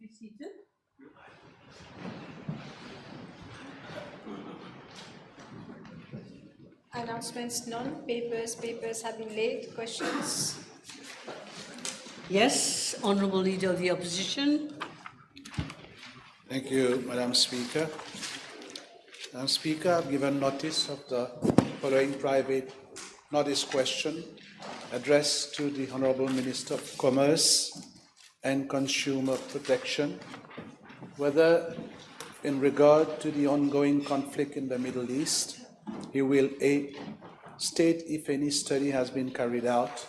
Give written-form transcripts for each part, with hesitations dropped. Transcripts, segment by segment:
be seated. Announcements, none. Papers have been laid. Questions? Yes, Honourable Leader of the Opposition. Thank you, Madam Speaker. Madam Speaker, I've given notice of the following private notice question addressed to the Honourable Minister of Commerce and Consumer Protection, whether in regard to the ongoing conflict in the Middle East, he will A, state if any study has been carried out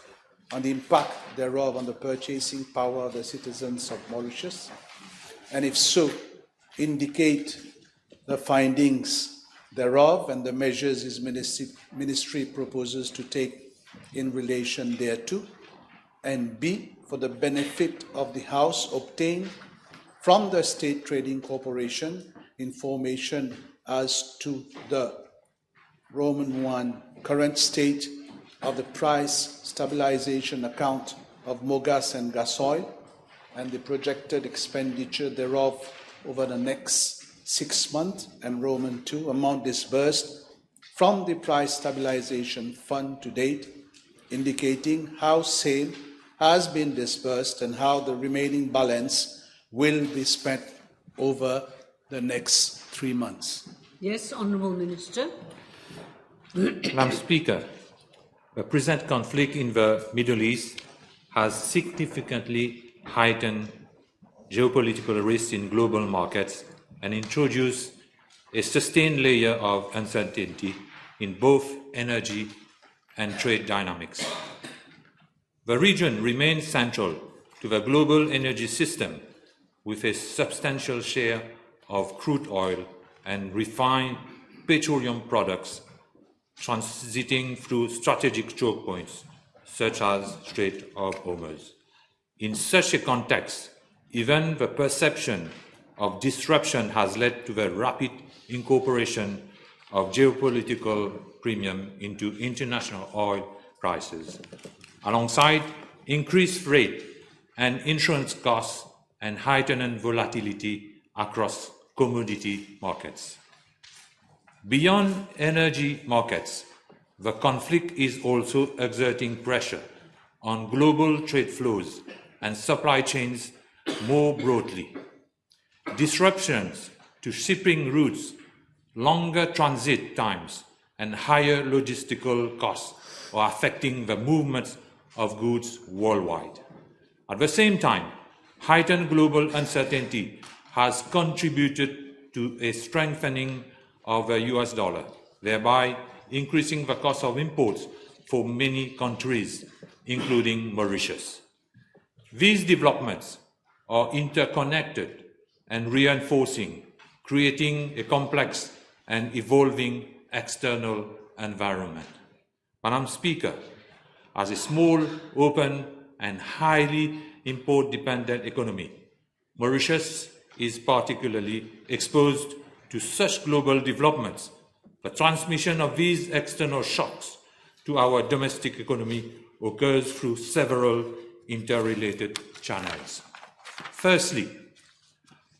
on the impact thereof on the purchasing power of the citizens of Mauritius, and if so, indicate the findings thereof and the measures his ministry proposes to take in relation thereto, and B, for the benefit of the House, obtain from the State Trading Corporation information as to the Roman 1 current state of the price stabilization account of Mogas and Gasoil and the projected expenditure thereof over the next 6 months, and Roman 2 amount disbursed from the price stabilization fund to date, indicating how same has been disbursed and how the remaining balance will be spent over the next 3 months. Yes, Honourable Minister. Madam Speaker, the present conflict in the Middle East has significantly heightened geopolitical risks in global markets and introduced a sustained layer of uncertainty in both energy and trade dynamics. The region remains central to the global energy system, with a substantial share of crude oil and refined petroleum products transiting through strategic choke points, such as Strait of Hormuz. In such a context, even the perception of disruption has led to the rapid incorporation of geopolitical premium into international oil prices, alongside increased freight and insurance costs and heightened volatility across commodity markets. Beyond energy markets, the conflict is also exerting pressure on global trade flows and supply chains more broadly. Disruptions to shipping routes, longer transit times, and higher logistical costs are affecting the movement of goods worldwide. At the same time, heightened global uncertainty has contributed to a strengthening of the US dollar, thereby increasing the cost of imports for many countries, including Mauritius. These developments are interconnected and reinforcing, creating a complex and evolving external environment. Madam Speaker, as a small, open, and highly import-dependent economy, Mauritius is particularly exposed to such global developments. The transmission of these external shocks to our domestic economy occurs through several interrelated channels. Firstly,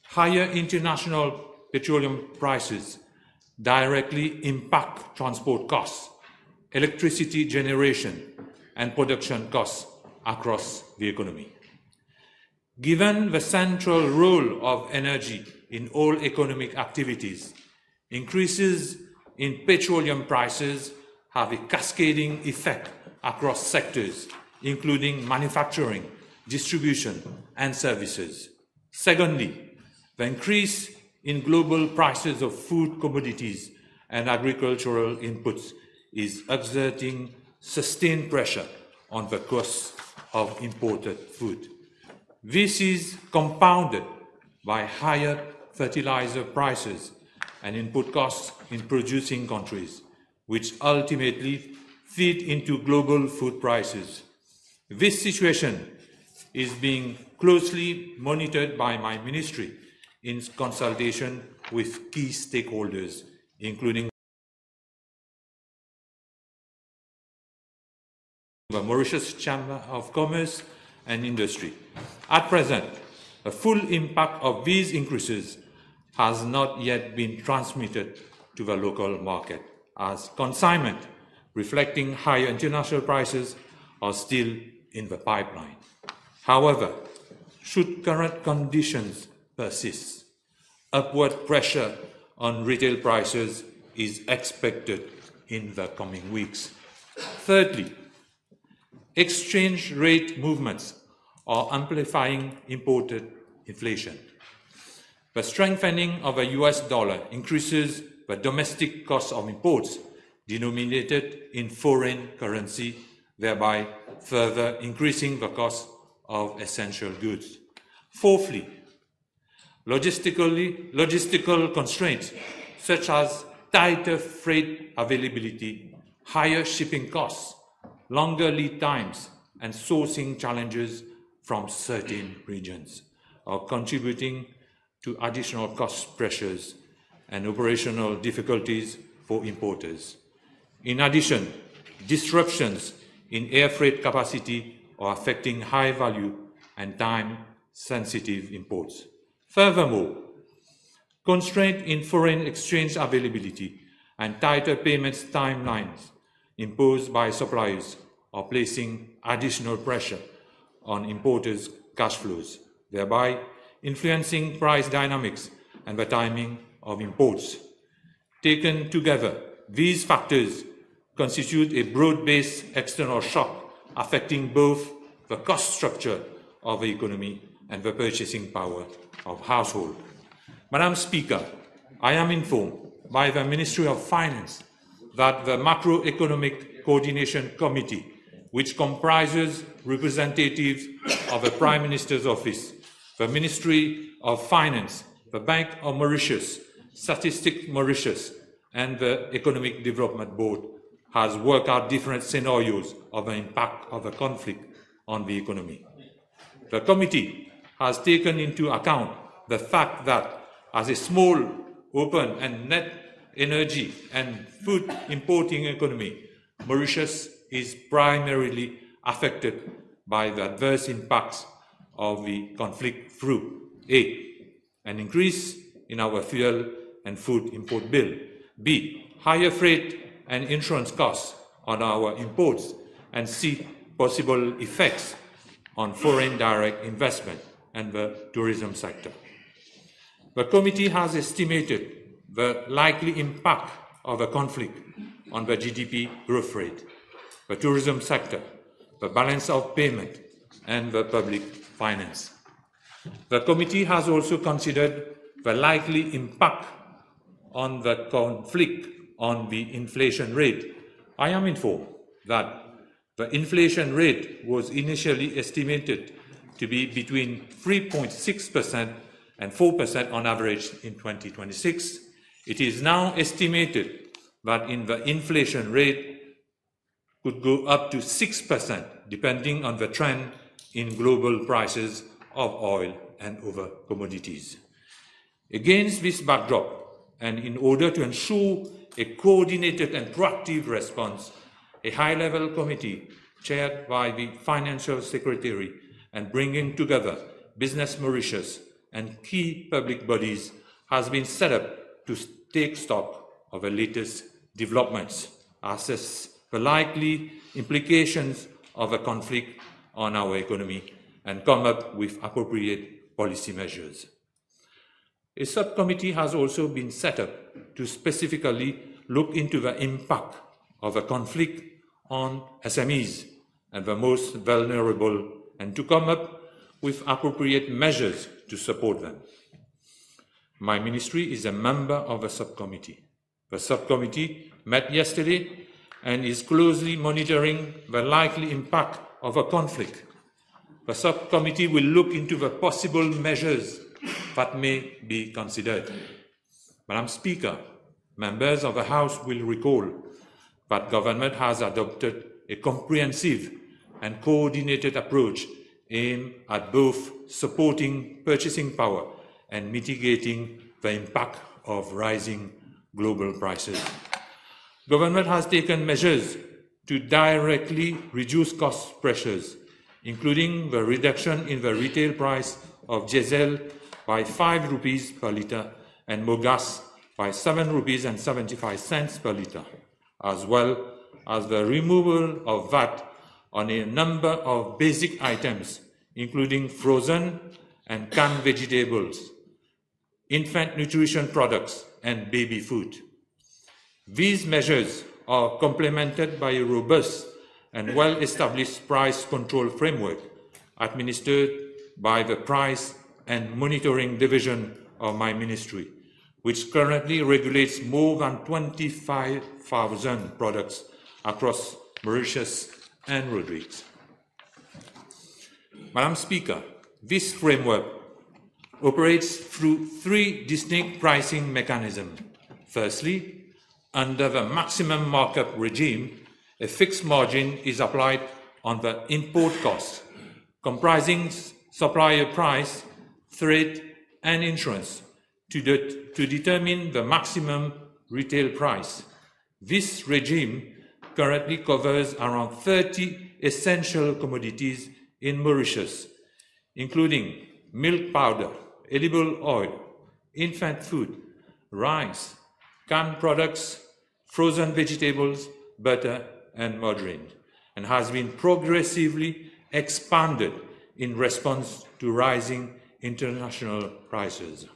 higher international petroleum prices directly impact transport costs, electricity generation, and production costs across the economy. Given the central role of energy in all economic activities, increases in petroleum prices have a cascading effect across sectors, including manufacturing, distribution, and services. Secondly, the increase in global prices of food commodities and agricultural inputs is exerting sustained pressure on the cost of imported food. This is compounded by higher fertilizer prices and input costs in producing countries, which ultimately feed into global food prices. This situation is being closely monitored by my ministry in consultation with key stakeholders, including the Mauritius Chamber of Commerce and Industry. At present, The full impact of these increases has not yet been transmitted to the local market, as consignment reflecting higher international prices are still in the pipeline. However, should current conditions persist, upward pressure on retail prices is expected in the coming weeks. Thirdly, exchange rate movements are amplifying imported inflation. The strengthening of the US dollar increases the domestic cost of imports denominated in foreign currency, thereby further increasing the cost of essential goods. Fourthly, logistical constraints such as tighter freight availability, higher shipping costs, longer lead times, and sourcing challenges from certain regions are contributing to additional cost pressures and operational difficulties for importers. In addition, disruptions in air freight capacity are affecting high-value and time-sensitive imports. Furthermore, constraint in foreign exchange availability and tighter payments timelines imposed by suppliers are placing additional pressure on importers' cash flows, thereby influencing price dynamics and the timing of imports. Taken together, these factors constitute a broad-based external shock affecting both the cost structure of the economy and the purchasing power of households. Madam Speaker, I am informed by the Ministry of Finance that the Macroeconomic Coordination Committee, which comprises representatives of the Prime Minister's Office, the Ministry of Finance, the Bank of Mauritius, Statistics Mauritius, and the Economic Development Board, has worked out different scenarios of the impact of the conflict on the economy. The committee has taken into account the fact that as a small, open and net energy and food importing economy, Mauritius is primarily affected by the adverse impacts of the conflict through A, an increase in our fuel and food import bill, B, higher freight and insurance costs on our imports, and C, possible effects on foreign direct investment and the tourism sector. The committee has estimated the likely impact of the conflict on the GDP growth rate, the tourism sector, the balance of payment, and the public finance. The committee has also considered the likely impact on the conflict on the inflation rate. I am informed that the inflation rate was initially estimated to be between 3.6% and 4% on average in 2026. It is now estimated that the inflation rate could go up to 6%, depending on the trend in global prices of oil and other commodities. Against this backdrop, and in order to ensure a coordinated and proactive response, a high-level committee chaired by the Financial Secretary and bringing together Business Mauritius and key public bodies has been set up to take stock of the latest developments, assess the likely implications of the conflict on our economy, and come up with appropriate policy measures. A subcommittee has also been set up to specifically look into the impact of the conflict on SMEs and the most vulnerable, and to come up with appropriate measures to support them. My ministry is a member of the subcommittee. The subcommittee met yesterday and is closely monitoring the likely impact of a conflict. The subcommittee will look into the possible measures that may be considered. Madam Speaker, members of the House will recall that government has adopted a comprehensive and coordinated approach aimed at both supporting purchasing power and mitigating the impact of rising global prices. Government has taken measures to directly reduce cost pressures, including the reduction in the retail price of diesel by 5 rupees per litre and mogas by 7 rupees and 75 cents per litre, as well as the removal of VAT on a number of basic items, including frozen and canned vegetables, infant nutrition products, and baby food. These measures are complemented by a robust and well-established price control framework administered by the Price and Monitoring Division of my ministry, which currently regulates more than 25,000 products across Mauritius and Rodrigues. Madam Speaker, this framework operates through 3 distinct pricing mechanisms. Firstly, under the maximum markup regime, a fixed margin is applied on the import cost, comprising supplier price, freight, and insurance, to determine the maximum retail price. This regime currently covers around 30 essential commodities in Mauritius, including milk powder, edible oil, infant food, rice, canned products, frozen vegetables, butter, and margarine, and has been progressively expanded in response to rising international prices.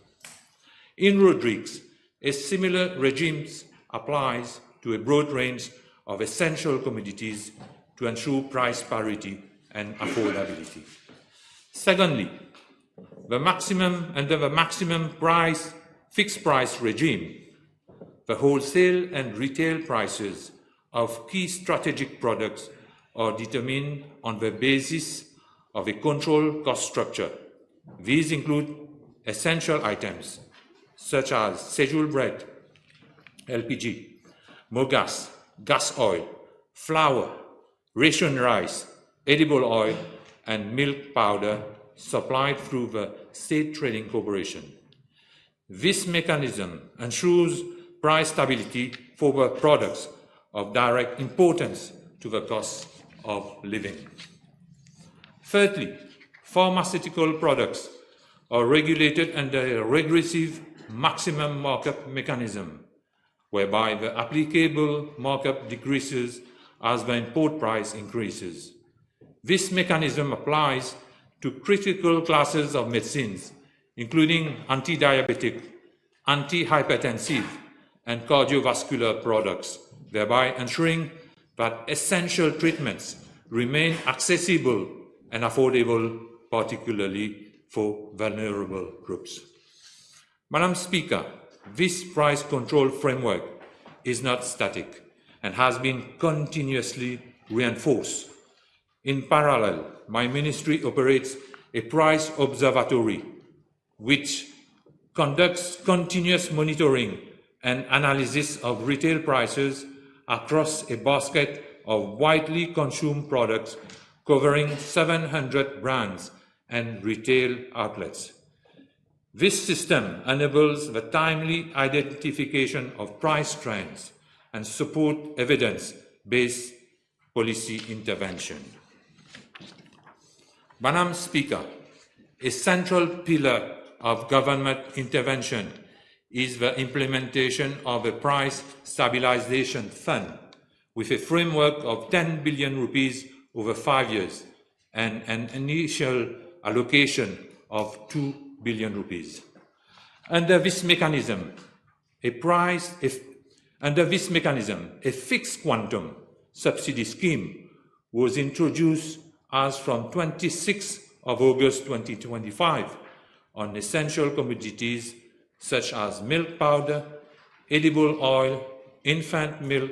In Rodrigues, a similar regime applies to a broad range of essential commodities to ensure price parity and affordability. Secondly, under the maximum fixed price regime, the wholesale and retail prices of key strategic products are determined on the basis of a controlled cost structure. These include essential items such as scheduled bread, LPG, mogas, gas oil, flour, ration rice, edible oil, and milk powder supplied through the State Trading Corporation. This mechanism ensures price stability for the products of direct importance to the cost of living. Thirdly, pharmaceutical products are regulated under a regressive maximum markup mechanism, whereby the applicable markup decreases as the import price increases. This mechanism applies to critical classes of medicines, including anti-diabetic, anti-hypertensive, and cardiovascular products, thereby ensuring that essential treatments remain accessible and affordable, particularly for vulnerable groups. Madam Speaker, this price control framework is not static and has been continuously reinforced. In parallel, my ministry operates a price observatory which conducts continuous monitoring and analysis of retail prices across a basket of widely consumed products covering 700 brands and retail outlets. This system enables the timely identification of price trends and support evidence-based policy intervention. Madam Speaker, a central pillar of government intervention is the implementation of a price stabilization fund with a framework of 10 billion rupees over 5 years and an initial allocation of 2 billion rupees. Under this mechanism, a fixed quantum subsidy scheme was introduced as from 26 of August 2025 on essential commodities such as milk powder, edible oil, infant milk,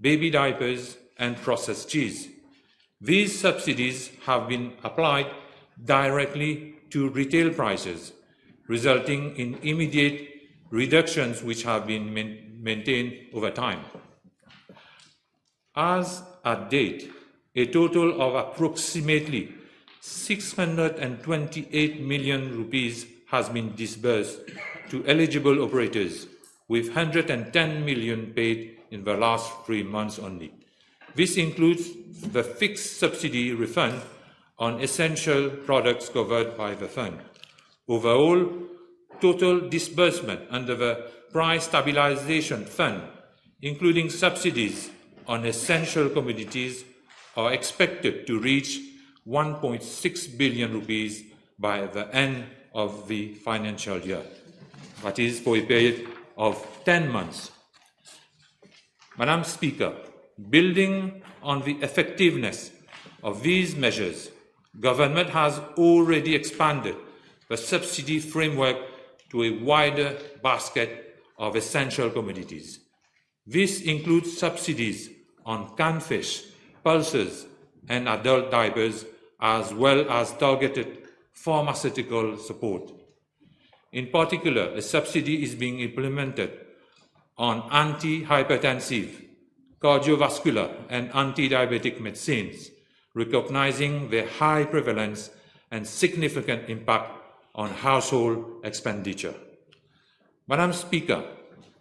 baby diapers, and processed cheese. These subsidies have been applied directly to retail prices, resulting in immediate reductions which have been maintained over time. As at date, a total of approximately 628 million rupees has been disbursed to eligible operators, with 110 million paid in the last 3 months only. This includes the fixed subsidy refund on essential products covered by the fund. Overall, total disbursement under the Price Stabilization Fund, including subsidies on essential commodities, are expected to reach 1.6 billion rupees by the end of the financial year. That is for a period of 10 months. Madam Speaker, building on the effectiveness of these measures, Government has already expanded the subsidy framework to a wider basket of essential commodities. This includes subsidies on canned fish, pulses, and adult diapers, as well as targeted pharmaceutical support. In particular, a subsidy is being implemented on anti-hypertensive, cardiovascular, and anti-diabetic medicines, recognizing their high prevalence and significant impact on household expenditure. Madam Speaker,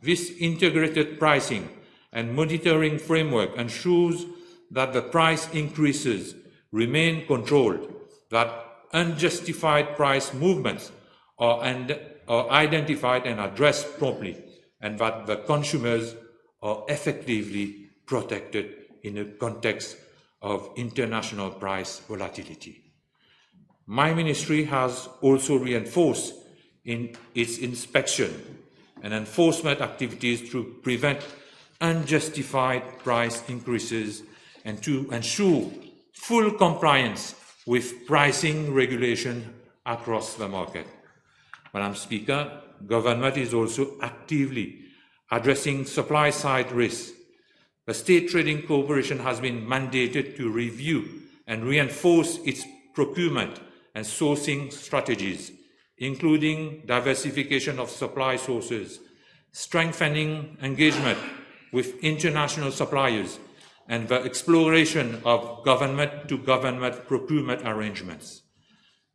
this integrated pricing and monitoring framework ensures that the price increases remain controlled, that unjustified price movements are identified and addressed promptly, and that the consumers are effectively protected in a context of international price volatility. My ministry has also reinforced in its inspection and enforcement activities to prevent unjustified price increases and to ensure full compliance with pricing regulation across the market. Madam Speaker, Government is also actively addressing supply-side risks. The State Trading Corporation has been mandated to review and reinforce its procurement and sourcing strategies, including diversification of supply sources, strengthening engagement with international suppliers, and the exploration of government-to-government procurement arrangements.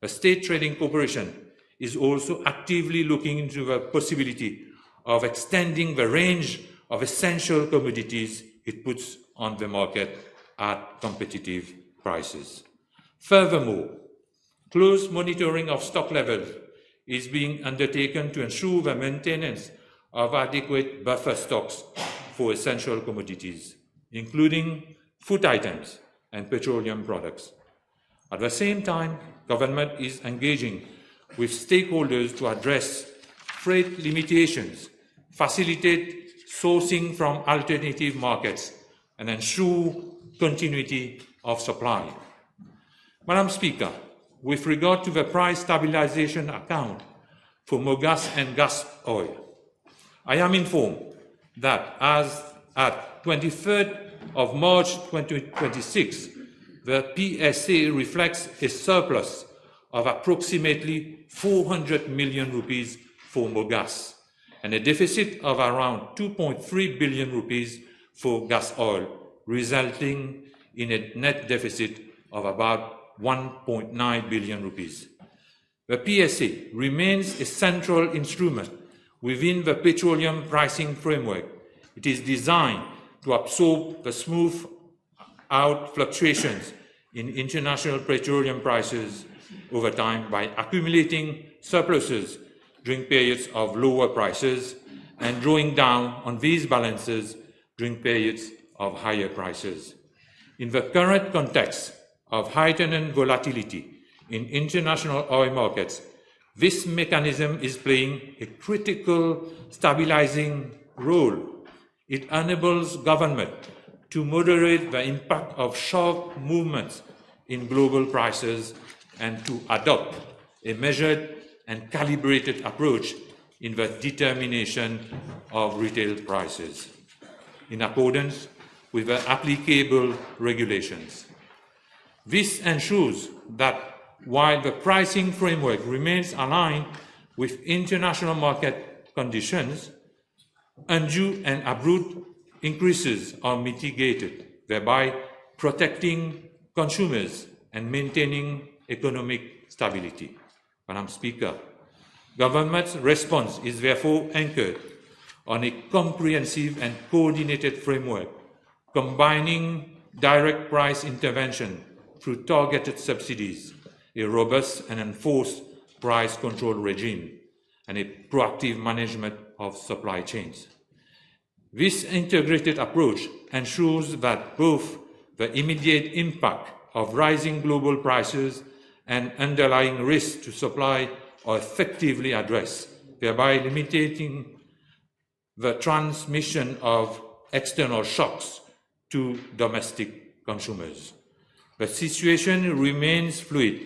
The State Trading Corporation is also actively looking into the possibility of extending the range of essential commodities it puts on the market at competitive prices. Furthermore, close monitoring of stock levels is being undertaken to ensure the maintenance of adequate buffer stocks for essential commodities, including food items and petroleum products. At the same time, Government is engaging with stakeholders to address freight limitations, facilitate sourcing from alternative markets, and ensure continuity of supply. Madam Speaker, with regard to the price stabilization account for mogas and gas oil, I am informed that as at 23rd of March 2026, the PSA reflects a surplus of approximately 400 million rupees for mogas and a deficit of around 2.3 billion rupees for gas oil, resulting in a net deficit of about 1.9 billion rupees. The PSA remains a central instrument within the petroleum pricing framework. It is designed to absorb the smooth out fluctuations in international petroleum prices over time by accumulating surpluses during periods of lower prices and drawing down on these balances during periods of higher prices. In the current context of heightened volatility in international oil markets, this mechanism is playing a critical stabilizing role. It enables government to moderate the impact of sharp movements in global prices and to adopt a measured and calibrated approach in the determination of retail prices, in accordance with the applicable regulations. This ensures that while the pricing framework remains aligned with international market conditions, undue and abrupt increases are mitigated, thereby protecting consumers and maintaining economic stability. Madam Speaker, Government's response is therefore anchored on a comprehensive and coordinated framework, combining direct price intervention through targeted subsidies, a robust and enforced price control regime, and a proactive management of supply chains. This integrated approach ensures that both the immediate impact of rising global prices and underlying risks to supply are effectively addressed, thereby limiting the transmission of external shocks to domestic consumers. The situation remains fluid,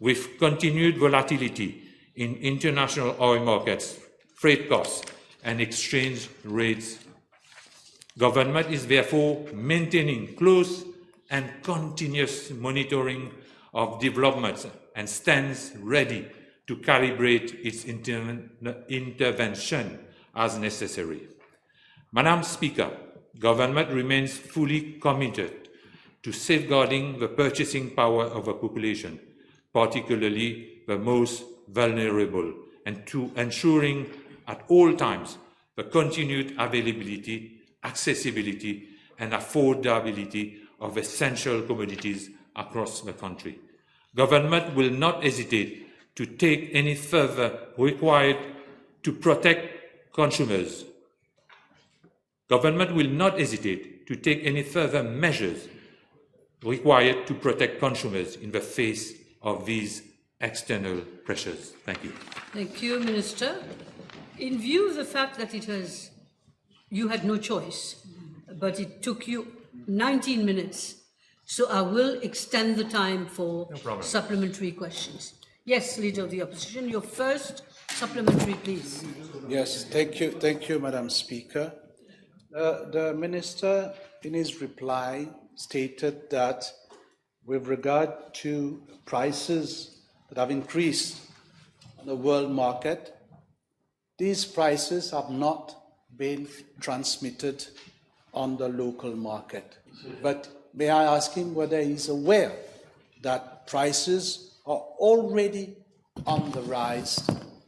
with continued volatility in international oil markets, freight costs, and exchange rates. Government is therefore maintaining close and continuous monitoring of developments and stands ready to calibrate its intervention as necessary. Madam Speaker, Government remains fully committed to safeguarding the purchasing power of the population, particularly the most vulnerable, and to ensuring at all times the continued availability, accessibility, and affordability of essential commodities across the country. Government will not hesitate to take any further required to protect consumers. Government will not hesitate to take any further measures required to protect consumers in the face of these external pressures. Thank you. Thank you, Minister. In view of the fact that you had no choice, but it took you 19 minutes, so I will extend the time for supplementary questions. Yes, Leader of the Opposition, your first supplementary, please. Yes, thank you, Madam Speaker. The Minister, in his reply, stated that with regard to prices that have increased on the world market, these prices have not been transmitted on the local market. But may I ask him whether he's aware that prices are already on the rise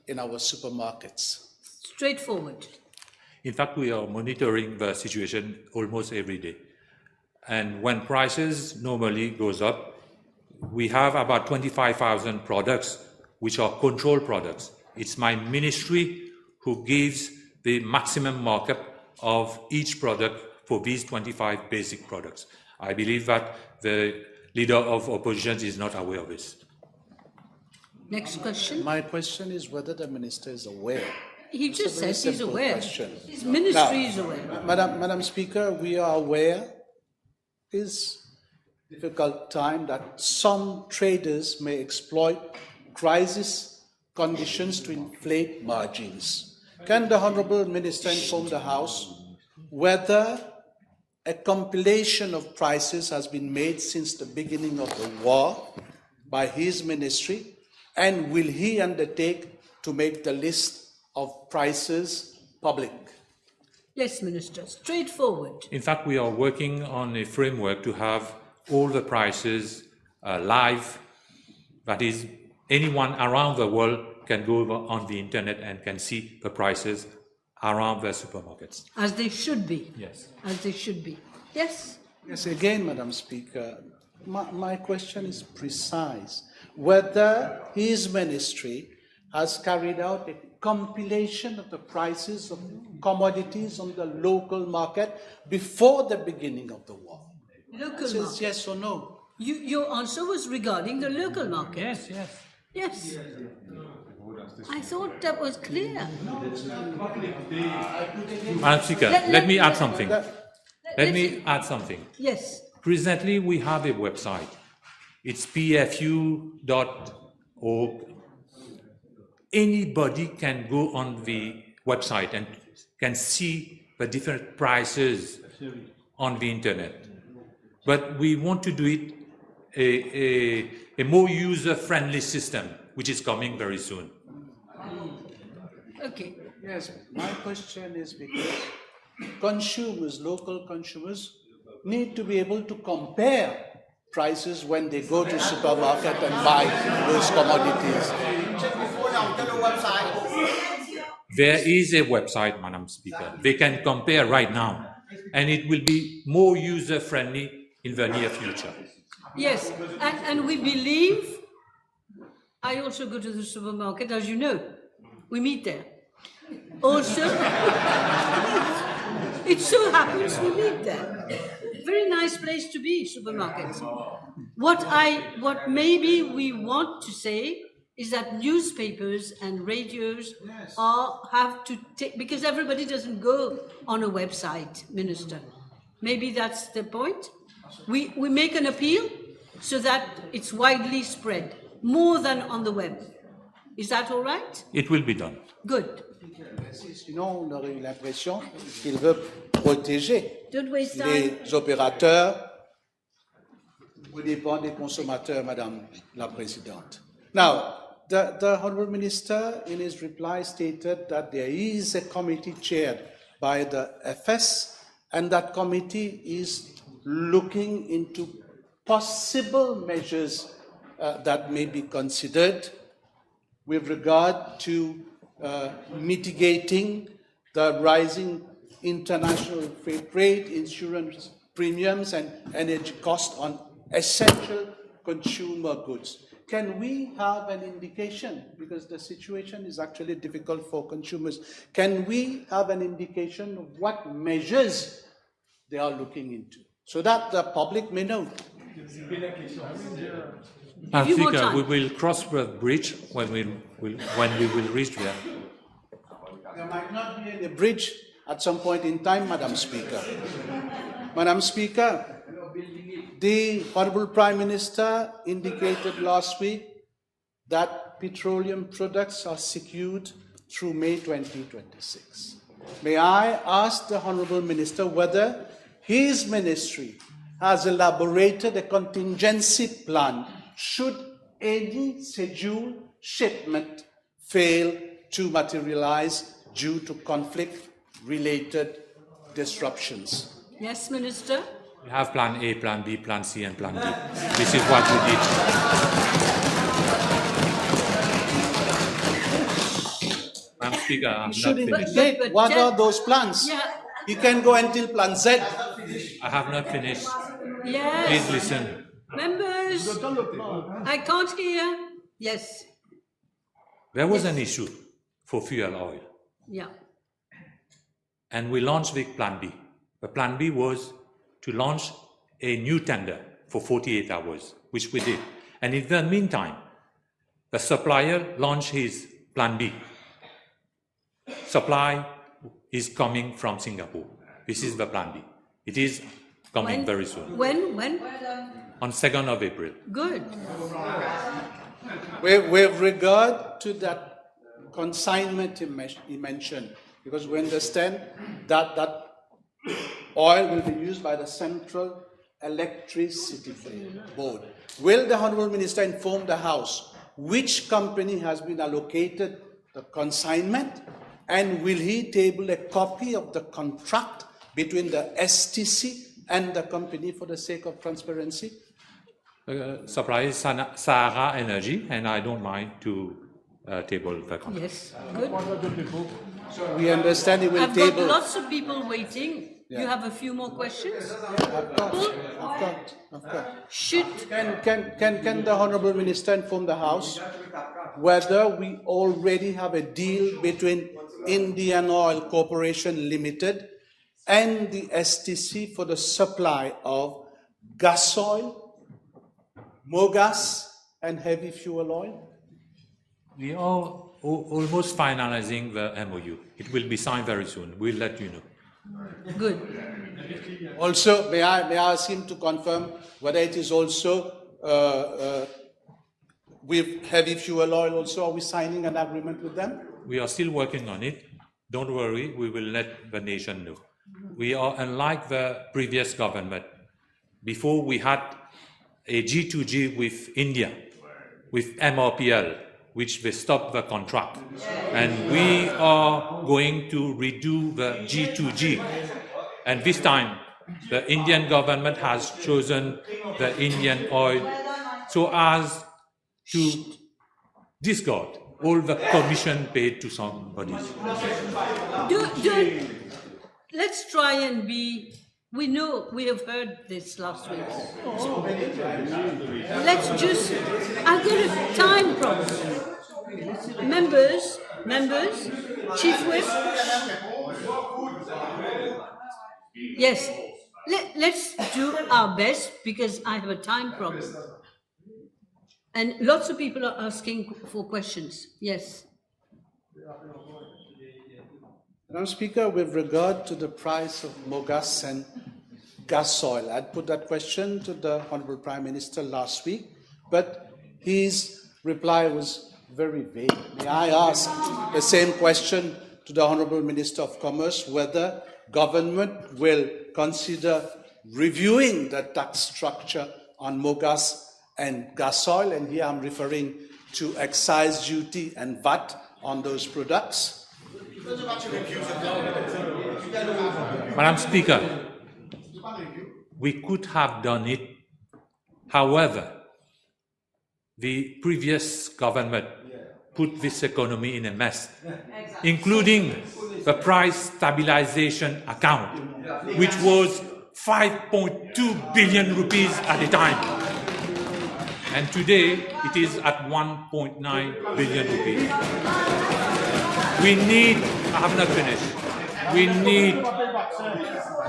in our supermarkets? Straightforward. In fact, we are monitoring the situation almost every day. And when prices normally goes up, we have about 25,000 products which are control products. It's my ministry who gives the maximum markup of each product for these 25 basic products. I believe that the Leader of Opposition is not aware of this. Next question. My question is whether the Minister is aware. He just said he's aware. Question. His ministry is aware. Madam Speaker, we are aware this difficult time that some traders may exploit crisis conditions to inflate margins. Can the Honourable Minister inform the House whether a compilation of prices has been made since the beginning of the war by his ministry, and will he undertake to make the list of prices public? Yes, Minister, straightforward. In fact, we are working on a framework to have all the prices live. That is, anyone around the world can go on the internet and can see the prices around the supermarkets. As they should be. Yes. As they should be. Yes? Yes, again, Madam Speaker, my question is precise. Whether his ministry has carried out a compilation of the prices of commodities on the local market before the beginning of the war. Local market. Yes or no? Your answer was regarding the local market. Yes, yes. Yes. I thought that was clear. Madam Speaker, let me add something. Let me add something. Yes. Presently, we have a website. It's pfu.org. Anybody can go on the website and can see the different prices on the internet. But we want to do it a more user-friendly system, which is coming very soon. Okay. Yes, my question is because consumers, local consumers, need to be able to compare prices when they go to supermarket and buy those commodities. There is a website, Madam Speaker. They can compare right now, and it will be more user-friendly in the near future. Yes, and we believe, I also go to the supermarket, as you know, we meet there. Also, it so happens we meet there. Very nice place to be, supermarkets. What maybe we want to say is that newspapers and radios have to take, because everybody doesn't go on a website, Minister. Maybe that's the point. We make an appeal so that it's widely spread, more than on the web. Is that all right? It will be done. Good. Sinon, on aurait eu l'impression qu'il veut protéger Don't waste time. les opérateurs au dépend des consommateurs, Madame la Présidente. Now, the Honourable Minister, in his reply, stated that there is a committee chaired by the FS, and that committee is looking into possible measures that may be considered with regard to mitigating the rising international freight rate, insurance premiums, and energy costs on essential consumer goods. Can we have an indication, because the situation is actually difficult for consumers, can we have an indication of what measures they are looking into, so that the public may know? Speaker, we will cross the bridge when we will reach there. There might not be any bridge at some point in time, Madam Speaker. Madam Speaker, the Honourable Prime Minister indicated last week that petroleum products are secured through May 2026. May I ask the Honourable Minister whether his ministry has elaborated a contingency plan should any scheduled shipment fail to materialize due to conflict-related disruptions? Yes, Minister? We have Plan A, Plan B, Plan C, and Plan D. This is what we did. Madam Speaker, I'm not finished. But What are those plans? Yeah. You can go until Plan Z. I have not finished. Yes. Please listen. Members, I can't hear. Yes. There was an issue for fuel oil, Yeah. and we launched with Plan B. The Plan B was to launch a new tender for 48 hours, which we did. And in the meantime, the supplier launched his Plan B. Supply is coming from Singapore. This is the Plan B. It is coming very soon. When? On 2nd of April. Good. With regard to that consignment he mentioned, because we understand that oil will be used by the Central Electricity Board. Will the Honourable Minister inform the House which company has been allocated the consignment, and will he table a copy of the contract between the STC and the company for the sake of transparency? Supply is Sahara Energy, and I don't mind to table the contract. Yes. Good. We understand he will I've got table. lots of people waiting. Yeah. You have a few more questions? Of course. Should Can the Honourable Minister inform the House whether we already have a deal between Indian Oil Corporation Limited and the STC for the supply of gas oil, mogas, and heavy fuel oil? We are almost finalizing the MOU. It will be signed very soon. We'll let you know. good. Also, may I ask him to confirm whether it is also with heavy fuel oil also, are we signing an agreement with them? We are still working on it. Don't worry, we will let the nation know. We are unlike the previous government. Before we had a G2G with India, with MRPL, which they stopped the contract. And we are going to redo the G2G. And this time, the Indian government has chosen the Indian oil so as to discard all the commission paid to somebody. Let's try and be We know, we have heard this last week. Let's just, I've got a time problem. Members, Chief Whip. Yes, let's do our best because I have a time problem. And lots of people are asking for questions. Yes. Madam Speaker, with regard to the price of mogas and gas oil, I'd put that question to the Honourable Prime Minister last week, but his reply was very vague. May I ask the same question to the Honourable Minister of Commerce, whether government will consider reviewing the tax structure on mogas and gas oil, and here I'm referring to excise duty and VAT on those products? Madam Speaker, we could have done it. However, the previous government put this economy in a mess, including the price stabilization account, which was 5.2 billion rupees at the time. And today it is at 1.9 billion rupees. We need, I have not finished,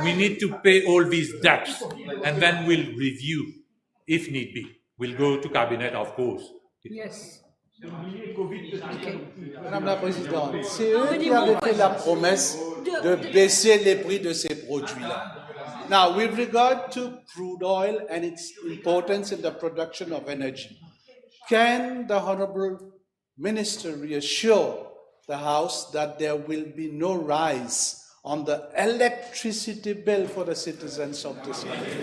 we need to pay all these debts and then we'll review if need be. We'll go to cabinet, of course. Yes. Madame la Présidente, c'est eux qui avaient fait la promesse de baisser les prix de ces produits-là. Now, with regard to crude oil and its importance in the production of energy, can the Honourable Minister reassure the House that there will be no rise on the electricity bill for the citizens of this country?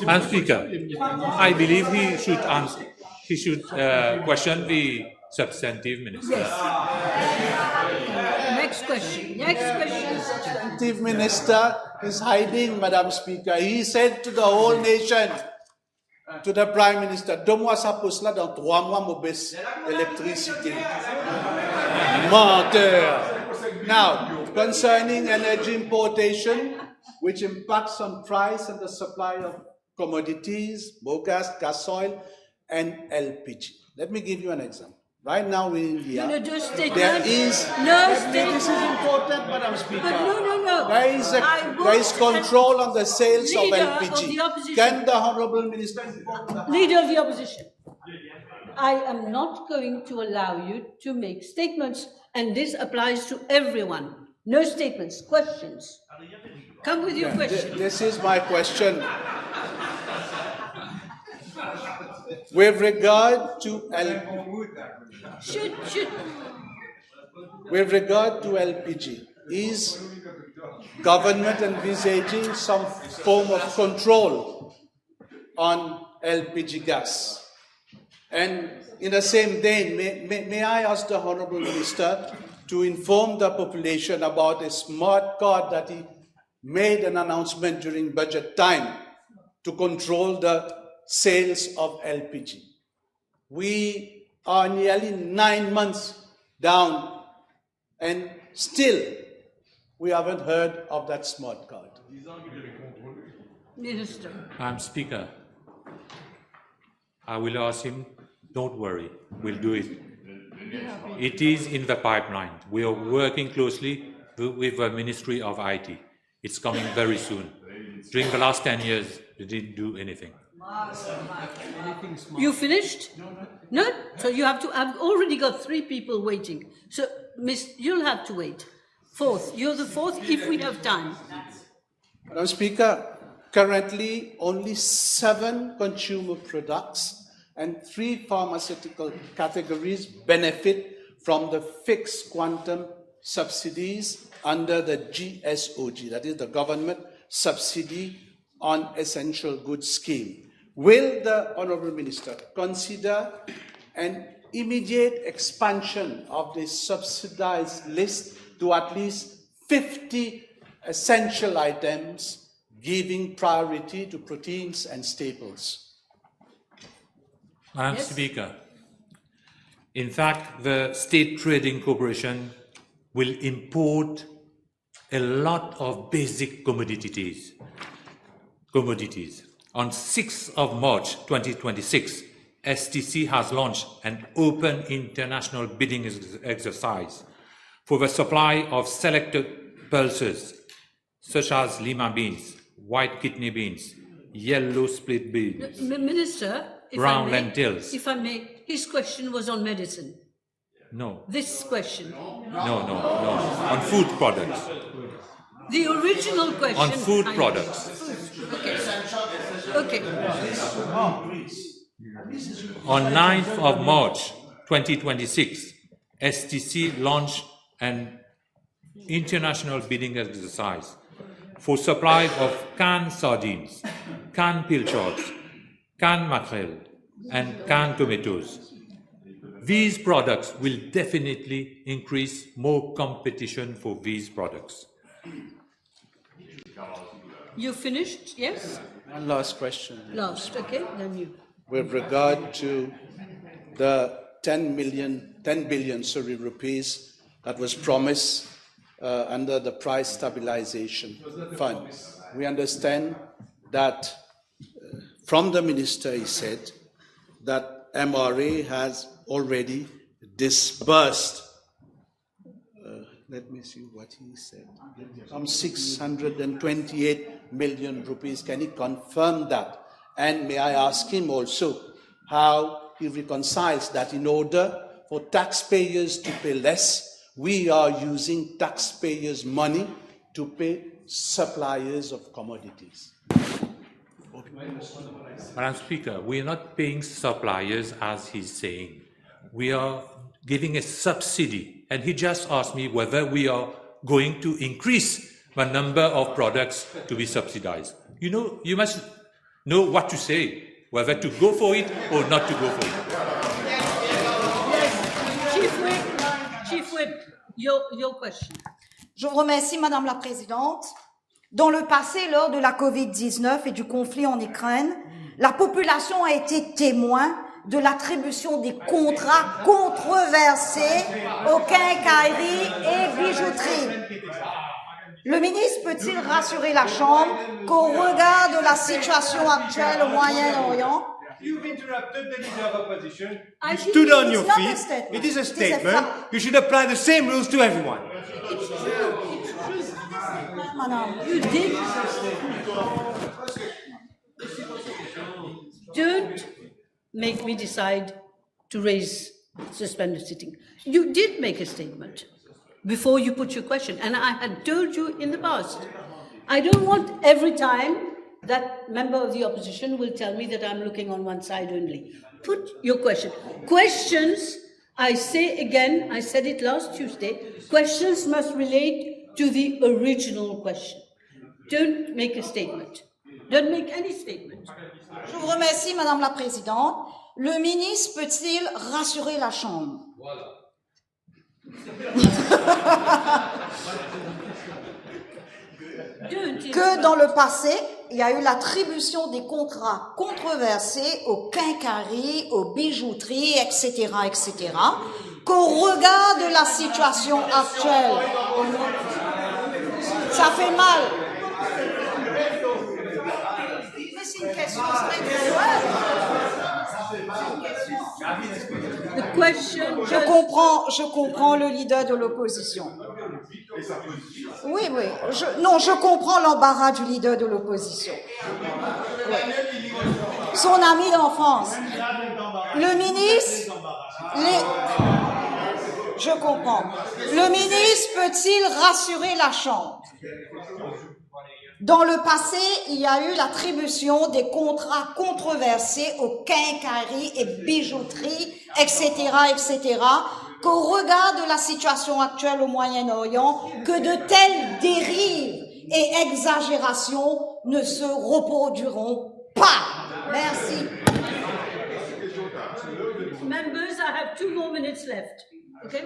Madam Speaker, I believe he should answer. He should question the substantive minister. Yes. Next question. Substantive minister is hiding, Madam Speaker. He said to the whole nation, to the Prime Minister, donne-moi sa poste là, dans 3 mois, mon baisse l'électricité. Menteur. Now, concerning energy importation, which impacts on price and the supply of commodities, gas oil, and LPG. Let me give you an example. Right now in India, there is... This is important, Madam Speaker. No. There is control on the sales of LPG. Can the Honourable Minister... Leader of the Opposition, I am not going to allow you to make statements, and this applies to everyone. No statements, questions. Come with your question. This is my question. With regard to LPG, is government envisaging some form of control on LPG gas? And in the same vein, may I ask the Honourable Minister to inform the population about a smart card that he made an announcement during budget time to control the sales of LPG. We are nearly 9 months down and still we haven't heard of that smart card. Minister. Madam Speaker, I will ask him, don't worry, we'll do it. It is in the pipeline. We are working closely with the Ministry of IT. It's coming very soon. During the last 10 years, they didn't do anything. You finished? No? So you have to, I've already got 3 people waiting. So, Miss, you'll have to wait. Fourth, you're the fourth if we have time. Madam Speaker, currently only 7 consumer products and 3 pharmaceutical categories benefit from the fixed quantum subsidies under the GSOG, that is the Government Subsidy on Essential Goods Scheme. Will the Honourable Minister consider an immediate expansion of the subsidized list to at least 50 essential items, giving priority to proteins and staples? Madam Speaker, In fact, the State Trading Corporation will import a lot of basic commodities. On 6th of March 2026, STC has launched an open international bidding exercise for the supply of selected pulses such as lima beans, white kidney beans, yellow split beans, Minister, brown lentils. If I may, his question was on medicine. No, This question. no, on food products. The original question. On food products. Okay. On 9th of March 2026, STC launched an international bidding exercise for supply of canned sardines, canned pilchards, canned mackerel, and canned tomatoes. These products will definitely increase more competition for these products. You finished? Yes? One last question. Last, okay, then you. With regard to the 10 billion rupees that was promised under the price stabilization fund. We understand that from the minister, he said that MRA has already disbursed, let me see what he said, some 628 million rupees. Can he confirm that? And may I ask him also how he reconciles that in order for taxpayers to pay less, we are using taxpayers' money to pay suppliers of commodities. Madam Speaker, we are not paying suppliers as he's saying. We are giving a subsidy. And he just asked me whether we are going to increase the number of products to be subsidized. You know, you must know what to say, whether to go for it or not to go for it. Chief Whip, your question. Je vous remercie, Madame la Présidente. Dans le passé, lors de la Covid-19 et du conflit en Ukraine, la population a été témoin de l'attribution des contrats controversés aux quincailleries et bijouteries. Le ministre peut-il rassurer la Chambre qu'au regard de la situation actuelle au Moyen-Orient, You've interrupted the leader of opposition. I You think stood on it's your not a feet. statement. It is a It is a statement. fact. You should apply the same rules to everyone. Madame, You did. Don't make me decide to raise suspended sitting. You did make a statement before you put your question, and I had told you in the past. I don't want every time that member of the opposition will tell me that I'm looking on one side only. Put your question. Questions, I say again, I said it last Tuesday, questions must relate to the original question. Don't make a statement. Don't make any statement. je vous remercie, Madame la Présidente. Le ministre peut-il rassurer la Chambre? Que dans le passé, il y a eu l'attribution des contrats controversés aux quincailleries, aux bijouteries, etc., etc., qu'au regard de la situation actuelle, ça fait mal. Mais c'est une question straightforward. The question Je comprends le leader de l'opposition. Oui, je comprends l'embarras du leader de l'opposition. Oui. Son ami d'enfance. Le ministre, je comprends. Le ministre peut-il rassurer la Chambre? Dans le passé, il y a eu l'attribution des contrats controversés aux quincailleries et bijouteries, etc., etc., qu'au regard de la situation actuelle au Moyen-Orient, que de telles dérives et exagérations ne se reproduiront pas. Merci. Members, I have 2 more minutes left. Okay?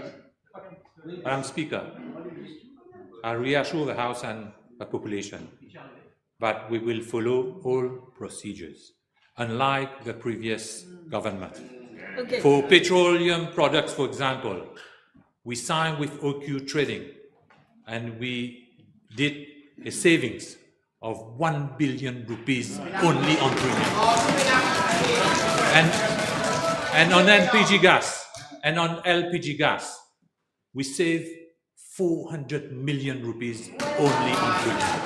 Madam Speaker, I reassure the House and the population that we will follow all procedures, unlike the previous government. Okay. For petroleum products, for example, we signed with OQ Trading and we did a savings of 1 billion rupees only on premium. And on LPG gas, we saved 400 million rupees only on premium.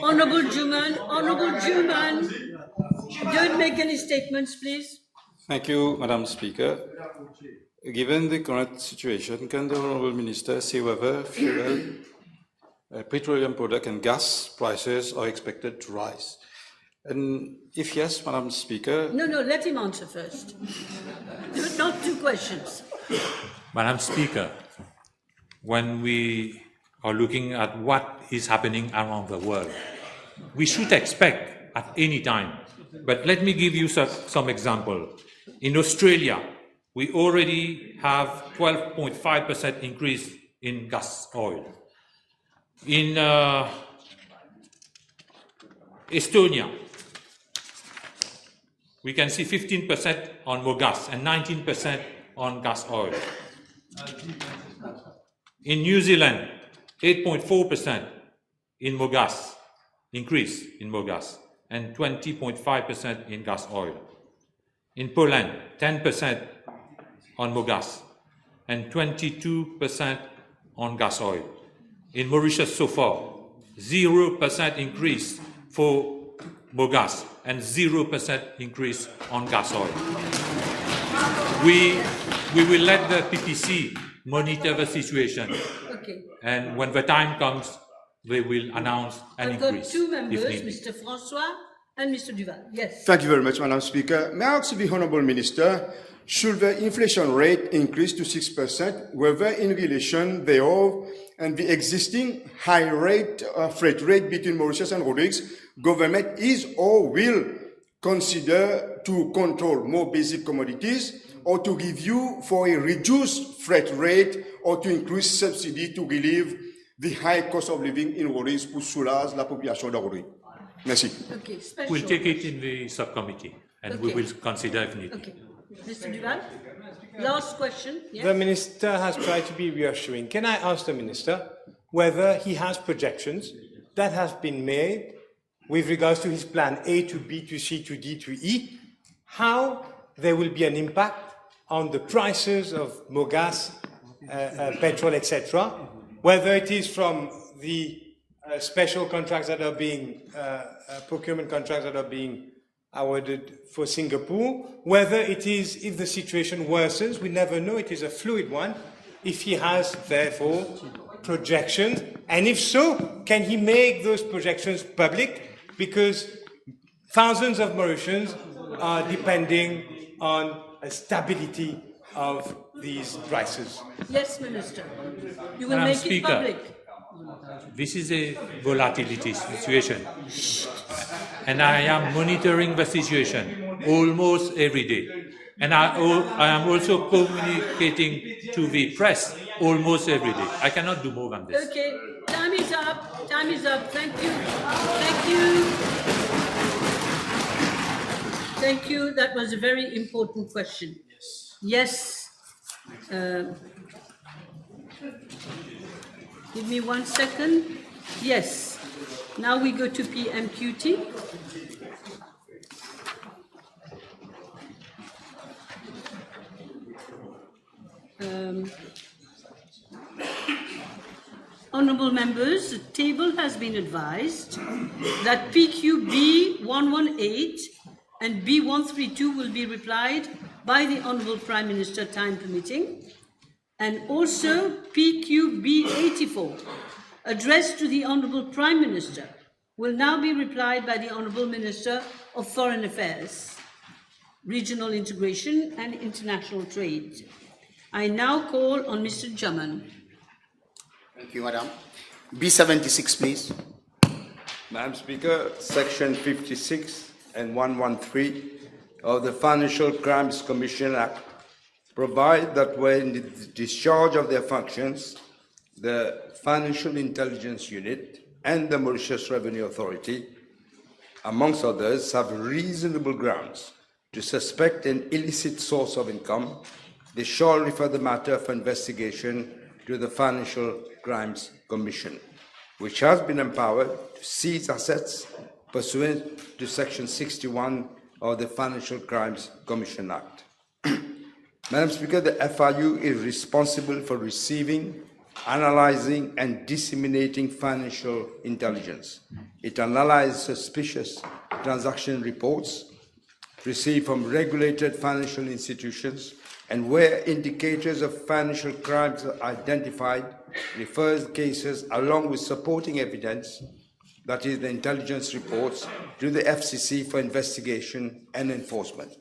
Honorable Juman, don't make any statements, please. Thank you, Madam Speaker. Given the current situation, can the Honourable Minister say whether fuel, petroleum product and gas prices are expected to rise? And if yes, Madam Speaker... No, let him answer first. Not two questions. Madam Speaker, when we are looking at what is happening around the world, we should expect at any time. But let me give you some example. In Australia, we already have 12.5% increase in gas oil. In Estonia, we can see 15% on more gas and 19% on gas oil. In New Zealand, 8.4% in more gas, increase in more gas, and 20.5% in gas oil. In Poland, 10% on more gas and 22% on gas oil. In Mauritius so far, 0% increase for more gas and 0% increase on gas oil. We will let the PPC monitor the situation. Okay. And when the time comes, they will announce an increase. I've got two members, if needed. Mr. Francois and Mr. Duval. Yes. Thank you very much, Madam Speaker. May I ask the Honourable Minister, should the inflation rate increase to 6%, whether in relation thereof and the existing high rate freight rate between Mauritius and Rodrigues, government is or will consider to control more basic commodities or to review for a reduced freight rate or to increase subsidy to relieve the high cost of living in Rodrigues pour soulager la population de Rodrigues. Merci. Okay, special. We'll take it in the subcommittee and we Okay. will consider if needed. Okay. Mr. Duval, last question. Yes? The Minister has tried to be reassuring. Can I ask the Minister whether he has projections that have been made with regards to his plan A to B to C to D to E, how there will be an impact on the prices of more gas, petrol, etc., whether it is from the special contracts that are being, procurement contracts that are being awarded for Singapore, whether it is, if the situation worsens, we never know, it is a fluid one, if he has, therefore, projections, and if so, can he make those projections public? Because thousands of Mauritians are depending on a stability of these prices. Yes, Minister. You will Madam make Speaker, it public. This is a volatility situation. And I am monitoring the situation almost every day. And I am also communicating to the press almost every day. I cannot do more than this. Okay, time is up. Time is up. Thank you. Thank you. Thank you. That was a very important question. Yes. Give me 1 second. Yes. Now we go to PMQT. Honourable members, the table has been advised that PQ B118 and B132 will be replied by the Honourable Prime Minister, time permitting, and also PQ B84, addressed to the Honourable Prime Minister, will now be replied by the Honourable Minister of Foreign Affairs, Regional Integration and International Trade. I now call on Mr. Jaman. Thank you, Madam. B76, please. Madam Speaker, Section 56 and 113 of the Financial Crimes Commission Act provide that when the discharge of their functions, the Financial Intelligence Unit and the Mauritius Revenue Authority amongst others, have reasonable grounds to suspect an illicit source of income, they shall refer the matter for investigation to the Financial Crimes Commission, which has been empowered to seize assets pursuant to Section 61 of the Financial Crimes Commission Act. Madam Speaker, the FIU is responsible for receiving, analyzing, and disseminating financial intelligence. It analyzes suspicious transaction reports received from regulated financial institutions, and where indicators of financial crimes are identified, refers cases along with supporting evidence, that is the intelligence reports, to the FCC for investigation and enforcement.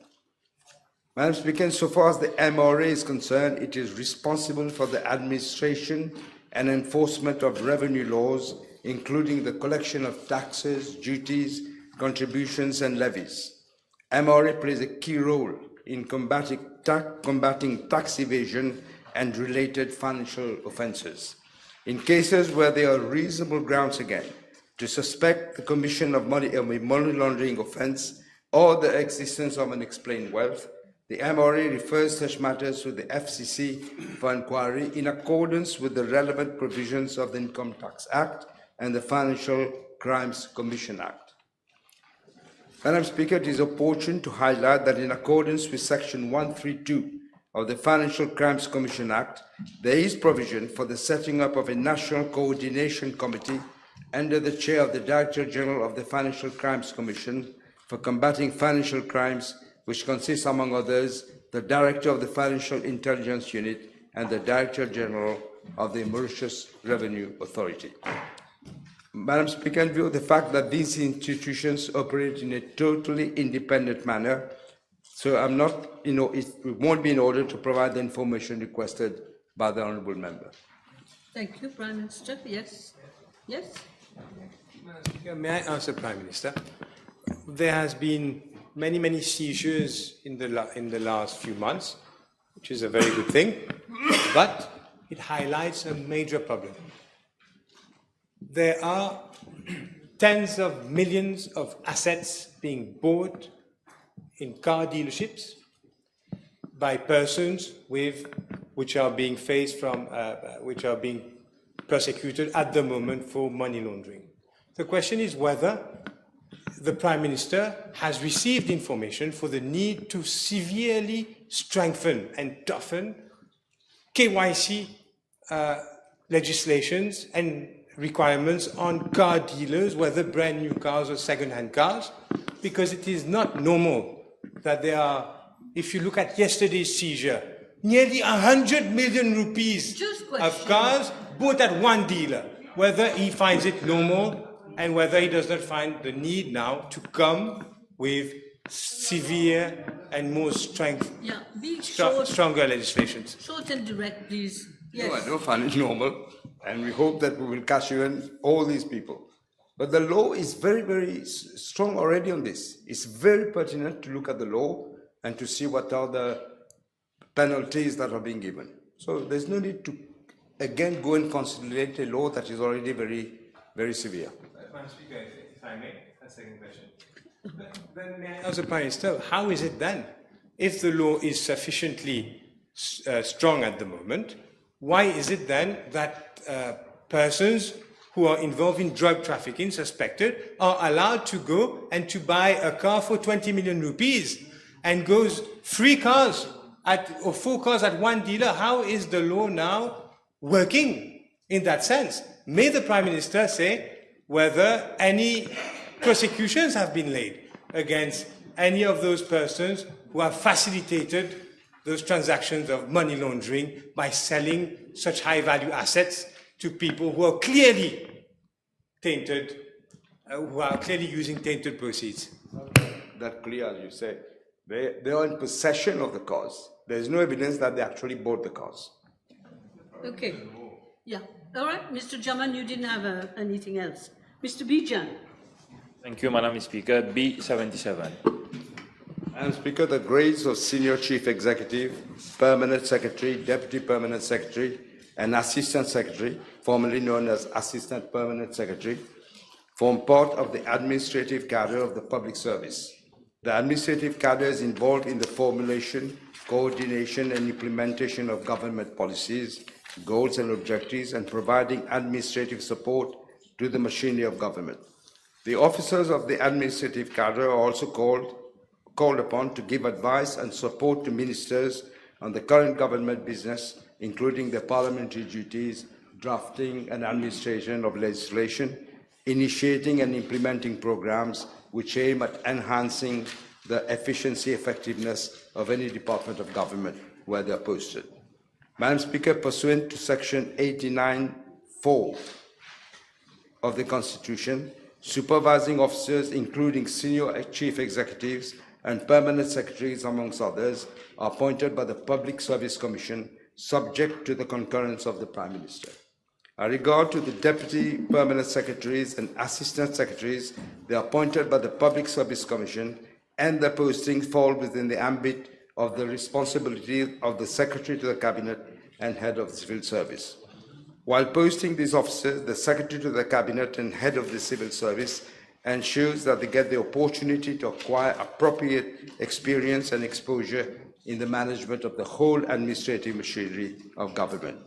Madam Speaker, so far as the MRA is concerned, it is responsible for the administration and enforcement of revenue laws, including the collection of taxes, duties, contributions, and levies. MRA plays a key role in combating tax evasion and related financial offences. In cases where there are reasonable grounds again to suspect the commission of a money laundering offence or the existence of unexplained wealth, the MRA refers such matters to the FCC for inquiry in accordance with the relevant provisions of the Income Tax Act and the Financial Crimes Commission Act. Madam Speaker, it is opportune to highlight that in accordance with Section 132 of the Financial Crimes Commission Act, there is provision for the setting up of a National Coordination Committee under the chair of the Director General of the Financial Crimes Commission for combating financial crimes, which consists, among others, the Director of the Financial Intelligence Unit and the Director General of the Mauritius Revenue Authority. Madam Speaker, in view of the fact that these institutions operate in a totally independent manner, so I'm not, it won't be in order to provide the information requested by the Honourable Member. Thank you, Prime Minister. Yes? Yes? Madam Speaker, may I ask the Prime Minister? There has been many seizures in the last few months, which is a very good thing, but it highlights a major problem. There are tens of millions of assets being bought in car dealerships by persons which are being prosecuted at the moment for money laundering. The question is whether the Prime Minister has received information for the need to severely strengthen and toughen KYC legislations and requirements on car dealers, whether brand new cars or second-hand cars, because it is not normal that there are, if you look at yesterday's seizure, nearly 100 million rupees of cars bought at one dealer, whether he finds it normal and whether he does not find the need now to come with severe and more stronger legislations. Short and direct, please. Yes. No, I don't find it normal, and we hope that we will catch even all these people. But the law is very strong already on this. It's very pertinent to look at the law and to see what are the penalties that are being given. So there's no need to, again, go and consolidate a law that is already very severe. Madam Speaker, if I may, a second question. Then may I ask the Prime Minister, how is it then, if the law is sufficiently strong at the moment, why is it then that persons who are involved in drug trafficking, suspected, are allowed to go and to buy a car for 20 million rupees and goes 3 cars or 4 cars at one dealer? How is the law now working in that sense? May the Prime Minister say whether any prosecutions have been laid against any of those persons who have facilitated those transactions of money laundering by selling such high-value assets to people who are clearly tainted, who are clearly using tainted proceeds. That clear, as you say. They are in possession of the cars. There is no evidence that they actually bought the cars. Okay. Yeah. All right, Mr. Jaman, you didn't have anything else. Mr. Bijan. Thank you, Madam Speaker. B77. Madam Speaker, the grades of Senior Chief Executive, Permanent Secretary, Deputy Permanent Secretary, and Assistant Secretary, formerly known as Assistant Permanent Secretary, form part of the administrative cadre of the public service. The administrative cadre is involved in the formulation, coordination, and implementation of government policies, goals, and objectives, and providing administrative support to the machinery of government. The officers of the administrative cadre are also called upon to give advice and support to ministers on the current government business, including their parliamentary duties, drafting and administration of legislation, initiating and implementing programs which aim at enhancing the efficiency, effectiveness of any department of government where they are posted. Madam Speaker, pursuant to Section 89(4) of the Constitution, supervising officers, including senior chief executives and permanent secretaries, amongst others, are appointed by the Public Service Commission, subject to the concurrence of the Prime Minister. In regard to the deputy permanent secretaries and assistant secretaries, they are appointed by the Public Service Commission, and their postings fall within the ambit of the responsibility of the Secretary to the Cabinet and Head of the Civil Service. While posting these officers, the Secretary to the Cabinet and Head of the Civil Service ensures that they get the opportunity to acquire appropriate experience and exposure in the management of the whole administrative machinery of government.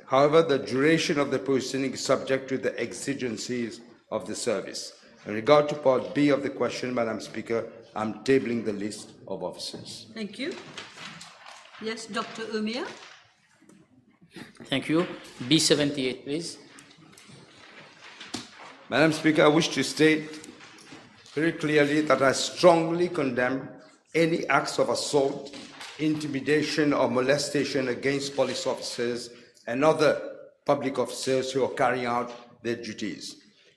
However, the duration of the posting is subject to the exigencies of the service. In regard to Part B of the question, Madam Speaker, I'm tabling the list of officers. Thank you. Yes, Dr. Umia. Thank you. B78, please. Madam Speaker, I wish to state very clearly that I strongly condemn any acts of assault, intimidation, or molestation against police officers and other public officers who are carrying out their duties.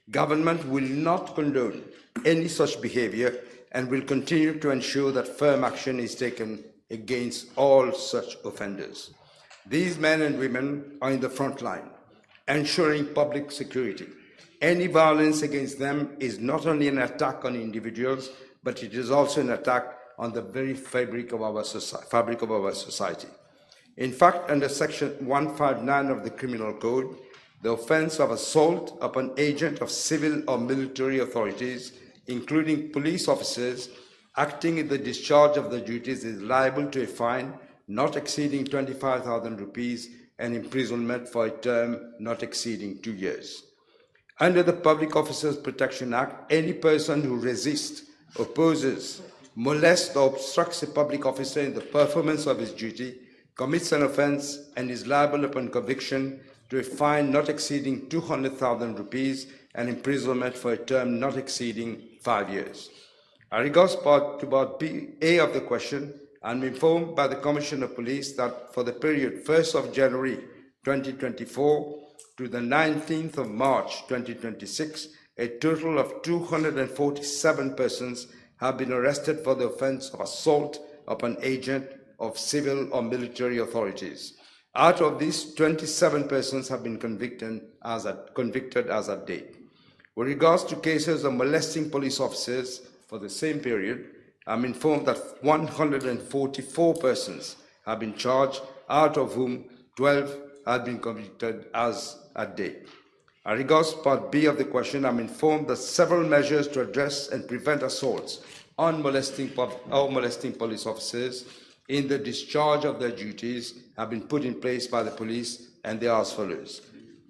Government will not condone any such behavior and will continue to ensure that firm action is taken against all such offenders. These men and women are in the front line, ensuring public security. Any violence against them is not only an attack on individuals, but it is also an attack on the very fabric of our society. In fact, under Section 159 of the Criminal Code, the offense of assault upon agent of civil or military authorities, including police officers, acting in the discharge of their duties is liable to a fine not exceeding 25,000 rupees and imprisonment for a term not exceeding 2 years. Under the Public Officers Protection Act, any person who resists, opposes, molests, or obstructs a public officer in the performance of his duty commits an offence and is liable upon conviction to a fine not exceeding 200,000 rupees and imprisonment for a term not exceeding 5 years. In regards to Part A of the question, I'm informed by the Commissioner of Police that for the period 1st of January 2024 to the 19th of March 2026, a total of 247 persons have been arrested for the offence of assault upon agent of civil or military authorities. Out of these, 27 persons have been convicted as at date. With regards to cases of molesting police officers for the same period, I'm informed that 144 persons have been charged, out of whom 12 have been convicted as at date. In regards to Part B of the question, I'm informed that several measures to address and prevent assaults on molesting police officers in the discharge of their duties have been put in place by the police, and they are as follows.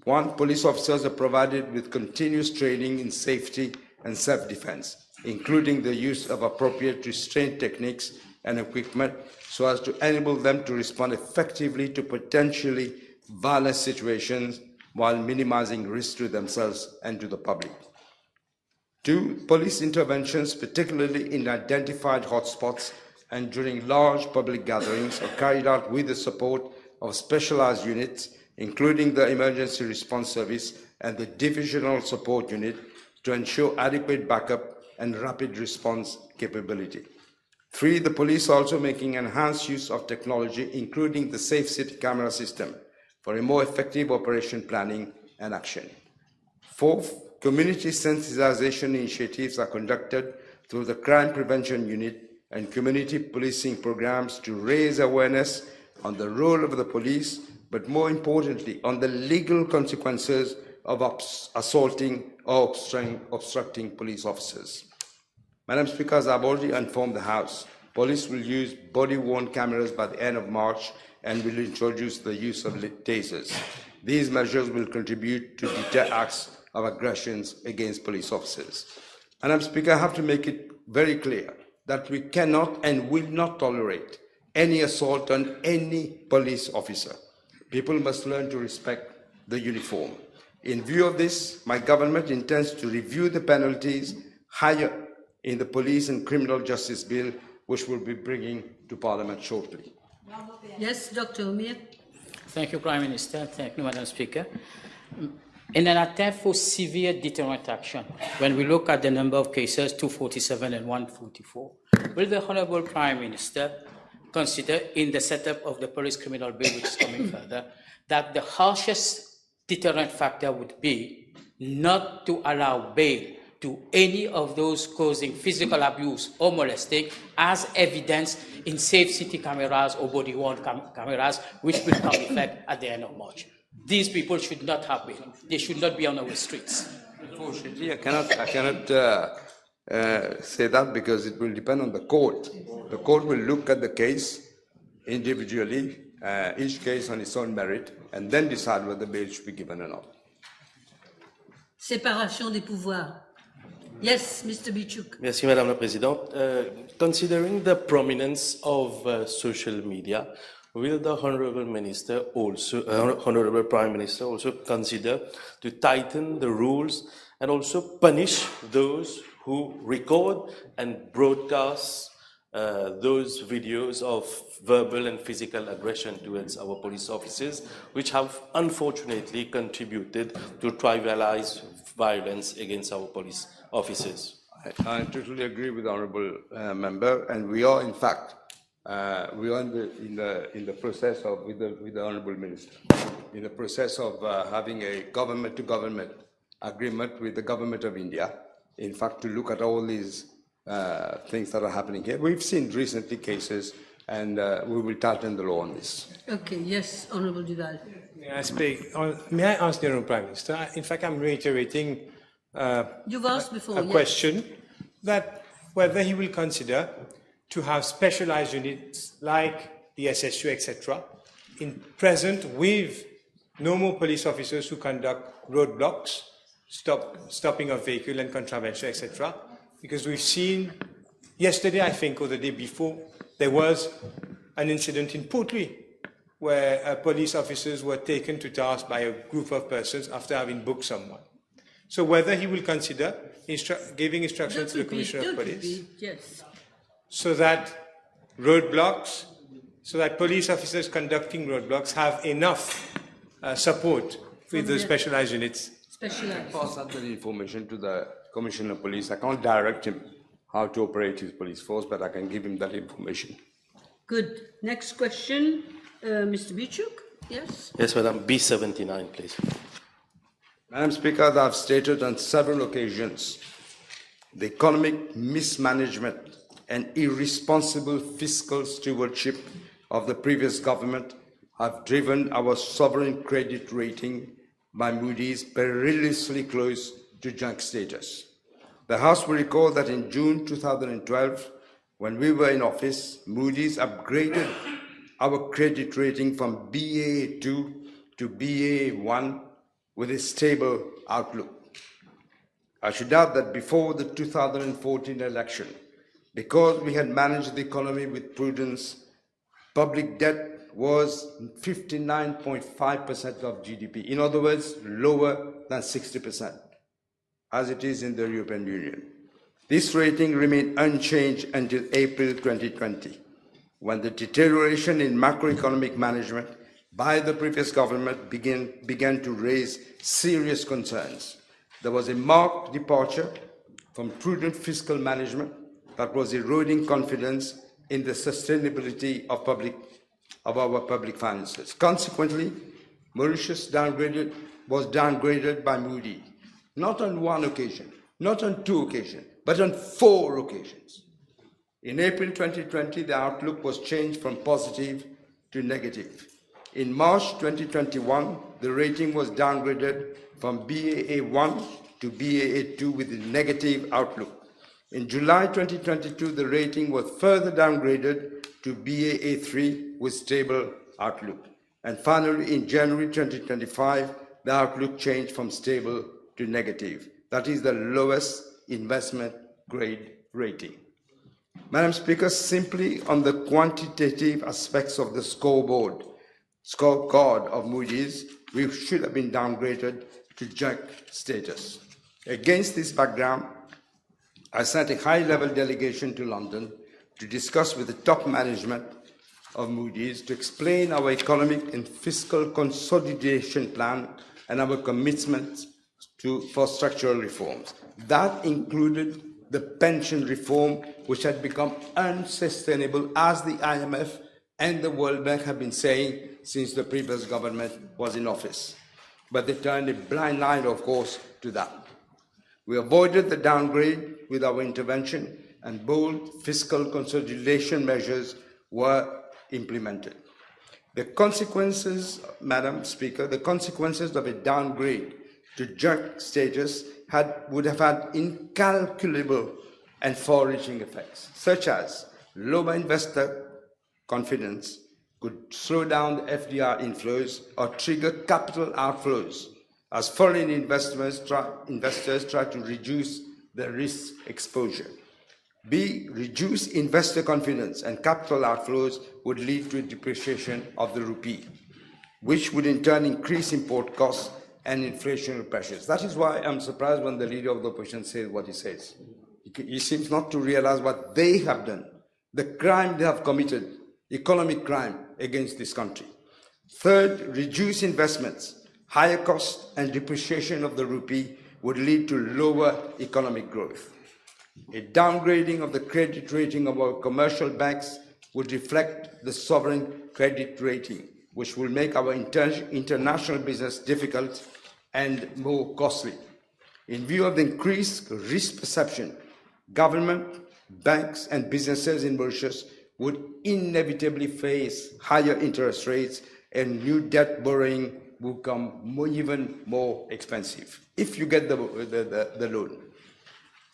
1. Police officers are provided with continuous training in safety and self-defense, including the use of appropriate restraint techniques and equipment so as to enable them to respond effectively to potentially violent situations while minimizing risk to themselves and to the public. 2. Police interventions, particularly in identified hotspots and during large public gatherings, are carried out with the support of specialized units, including the Emergency Response Service and the Divisional Support Unit, to ensure adequate backup and rapid response capability. 3. The police are also making enhanced use of technology, including the Safe City camera system, for a more effective operation planning and action. 4. Community sensitization initiatives are conducted through the Crime Prevention Unit and community policing programs to raise awareness on the role of the police, but more importantly, on the legal consequences of assaulting or obstructing police officers. Madam Speaker, as I've already informed the House, police will use body-worn cameras by the end of March and will introduce the use of tasers. These measures will contribute to deter acts of aggressions against police officers. Madam Speaker, I have to make it very clear that we cannot and will not tolerate any assault on any police officer. People must learn to respect the uniform. In view of this, my government intends to review the penalties higher in the Police and Criminal Justice Bill, which we'll be bringing to Parliament shortly. Yes, Dr. Omir. Thank you, Prime Minister. Thank you, Madam Speaker. In an attempt for severe deterrent action, when we look at the number of cases, 247 and 144, will the Honourable Prime Minister consider in the setup of the police criminal bill, which is coming further, that the harshest deterrent factor would be not to allow bail to any of those causing physical abuse or molesting, as evidenced in safe city cameras or body-worn cameras, which will come into effect at the end of March. These people should not have bail. They should not be on our streets. Unfortunately, I cannot say that because it will depend on the court. The court will look at the case individually, each case on its own merit, and then decide whether bail should be given or not. Séparation des pouvoirs. Yes, Mr. Bichuk. Merci, Madame la Présidente. Considering the prominence of social media, will the Honourable Minister also, Honourable Prime Minister also consider to tighten the rules and also punish those who record and broadcast those videos of verbal and physical aggression towards our police officers, which have unfortunately contributed to trivialize violence against our police officers? I totally agree with the Honourable Member, and we are in fact we are in the process of with the Honourable Minister in the process of having a government-to-government agreement with the Government of India. In fact, to look at all these things that are happening here, we've seen recently cases, and we will tighten the law on this. Okay. Yes, Honourable Duval. May I speak? May I ask the Honourable Prime Minister? In fact, I'm reiterating You've asked before, a question that whether he will consider to have specialized units like the SSU, etc., in present with normal police officers who conduct roadblocks, stopping of vehicle and contravention, etc. Because we've seen yesterday, I think, or the day before, there was an incident in Portly where police officers were taken to task by a group of persons after having booked someone. So whether he will consider giving instructions to the Commissioner of Police, yes, so that roadblocks, so that police officers conducting roadblocks have enough support with the specialized units. Specialized. Pass out that information to the Commissioner of Police. I can't direct him how to operate his police force, but I can give him that information. Good. Next question, Mr. Bichuk. Yes. Yes, Madam. B79, please. Madam Speaker, as I have stated on several occasions, the economic mismanagement and irresponsible fiscal stewardship of the previous government have driven our sovereign credit rating by Moody's perilously close to junk status. The House will recall that in June 2012, when we were in office, Moody's upgraded our credit rating from Baa2 to Baa1 with a stable outlook. I should add that before the 2014 election, because we had managed the economy with prudence, public debt was 59.5% of GDP. In other words, lower than 60%, as it is in the European Union. This rating remained unchanged until April 2020, when the deterioration in macroeconomic management by the previous government began to raise serious concerns. There was a marked departure from prudent fiscal management that was eroding confidence in the sustainability of our public finances. Consequently, Mauritius was downgraded by Moody's, not on one occasion, not on two occasions, but on 4 occasions. In April 2020, the outlook was changed from positive to negative. In March 2021, the rating was downgraded from BAA1 to BAA2 with a negative outlook. In July 2022, the rating was further downgraded to BAA3 with stable outlook. And finally, in January 2025, the outlook changed from stable to negative. That is the lowest investment grade rating. Madam Speaker, simply on the quantitative aspects of the scorecard of Moody's, we should have been downgraded to junk status. Against this background, I sent a high-level delegation to London to discuss with the top management of Moody's to explain our economic and fiscal consolidation plan and our commitment for structural reforms. That included the pension reform, which had become unsustainable, as the IMF and the World Bank have been saying since the previous government was in office. But they turned a blind eye, of course, to that. We avoided the downgrade with our intervention, and bold fiscal consolidation measures were implemented. The consequences, Madam Speaker, the consequences of a downgrade to junk status would have had incalculable and far-reaching effects, such as lower investor confidence could slow down the FDI inflows or trigger capital outflows as foreign investors try to reduce their risk exposure. B, reduced investor confidence and capital outflows would lead to a depreciation of the rupee, which would in turn increase import costs and inflationary pressures. That is why I'm surprised when the leader of the opposition says what he says. He seems not to realize what they have done, the crime they have committed, economic crime against this country. Third, reduced investments, higher costs and depreciation of the rupee would lead to lower economic growth. A downgrading of the credit rating of our commercial banks would reflect the sovereign credit rating, which will make our international business difficult and more costly. In view of the increased risk perception, government, banks, and businesses in Mauritius would inevitably face higher interest rates, and new debt borrowing will become even more expensive if you get the loan.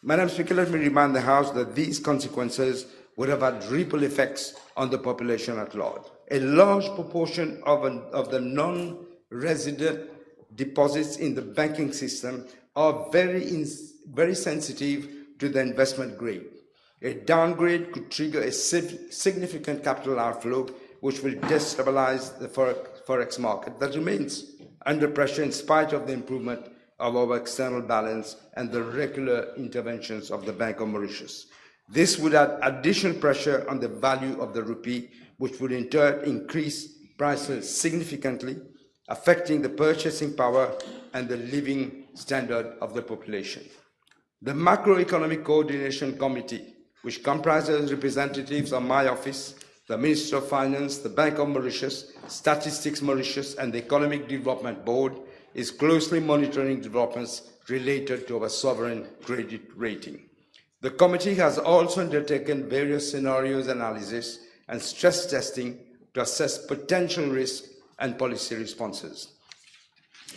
Madam Speaker, let me remind the House that these consequences would have had ripple effects on the population at large. A large proportion of the non-resident deposits in the banking system are very sensitive to the investment grade. A downgrade could trigger a significant capital outflow, which will destabilize the forex market that remains under pressure in spite of the improvement of our external balance and the regular interventions of the Bank of Mauritius. This would add additional pressure on the value of the rupee, which would in turn increase prices significantly, affecting the purchasing power and the living standard of the population. The Macroeconomic Coordination Committee, which comprises representatives of my office, the Minister of Finance, the Bank of Mauritius, Statistics Mauritius, and the Economic Development Board, is closely monitoring developments related to our sovereign credit rating. The committee has also undertaken various scenarios analysis and stress testing to assess potential risk and policy responses.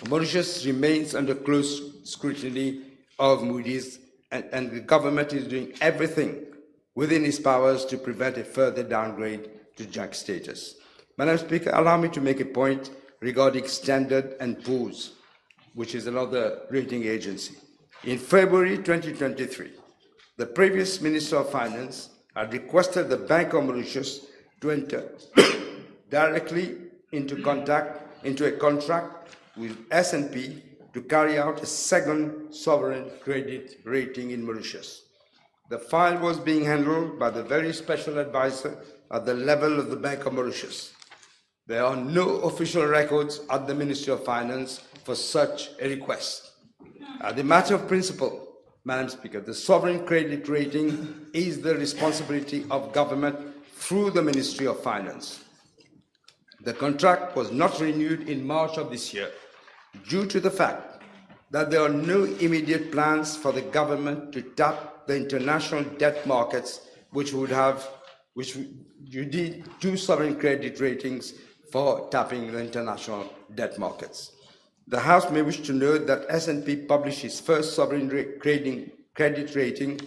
Mauritius remains under close scrutiny of Moody's, and the government is doing everything within its powers to prevent a further downgrade to junk status. Madam Speaker, allow me to make a point regarding Standard & Poor's, which is another rating agency. In February 2023, the previous Minister of Finance had requested the Bank of Mauritius to enter directly into a contract with S&P to carry out a second sovereign credit rating in Mauritius. The file was being handled by the very special advisor at the level of the Bank of Mauritius. There are no official records at the Ministry of Finance for such a request. As a matter of principle, Madam Speaker, the sovereign credit rating is the responsibility of government through the Ministry of Finance. The contract was not renewed in March of this year due to the fact that there are no immediate plans for the government to tap the international debt markets, which you need two sovereign credit ratings for tapping the international debt markets. The House may wish to note that S&P published its first sovereign credit rating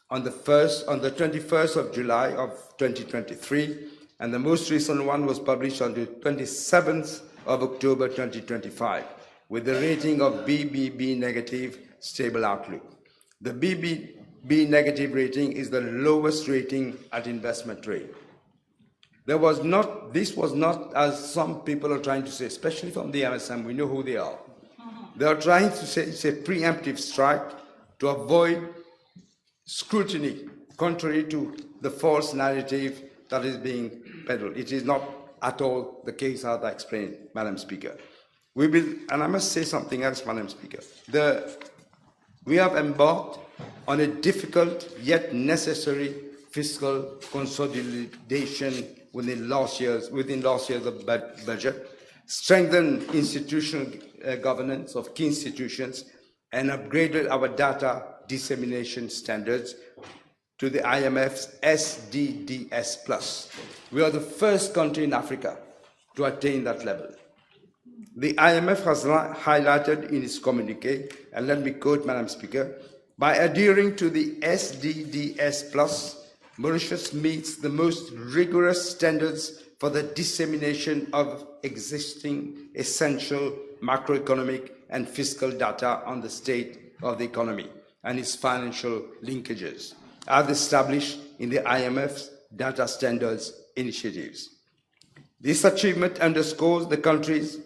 on the 21st of July of 2023, and the most recent one was published on the 27th of October 2025, with the rating of BBB negative, stable outlook. The BBB negative rating is the lowest rating at investment grade. This was not, as some people are trying to say, especially from the MSM, we know who they are. They are trying to say it's a preemptive strike to avoid scrutiny, contrary to the false narrative that is being peddled. It is not at all the case as I explained, Madam Speaker. We will, and I must say something else, Madam Speaker. We have embarked on a difficult yet necessary fiscal consolidation within last year's budget, strengthened institutional governance of key institutions, and upgraded our data dissemination standards to the IMF's SDDS+. We are the first country in Africa to attain that level. The IMF has highlighted in its communique, and let me quote, Madam Speaker, by adhering to the SDDS+, Mauritius meets the most rigorous standards for the dissemination of existing essential macroeconomic and fiscal data on the state of the economy and its financial linkages, as established in the IMF's data standards initiatives. This achievement underscores the country's,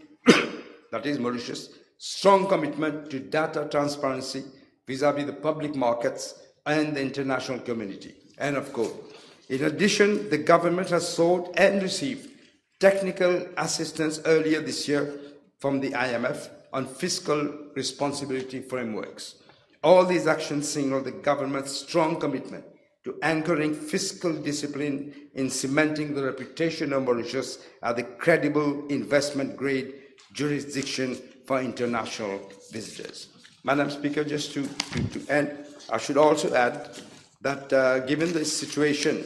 that is Mauritius, strong commitment to data transparency vis-à-vis the public markets and the international community. End of quote. In addition, the government has sought and received technical assistance earlier this year from the IMF on fiscal responsibility frameworks. All these actions signal the government's strong commitment to anchoring fiscal discipline in cementing the reputation of Mauritius as a credible investment-grade jurisdiction for international visitors. Madam Speaker, just to end, I should also add that given the situation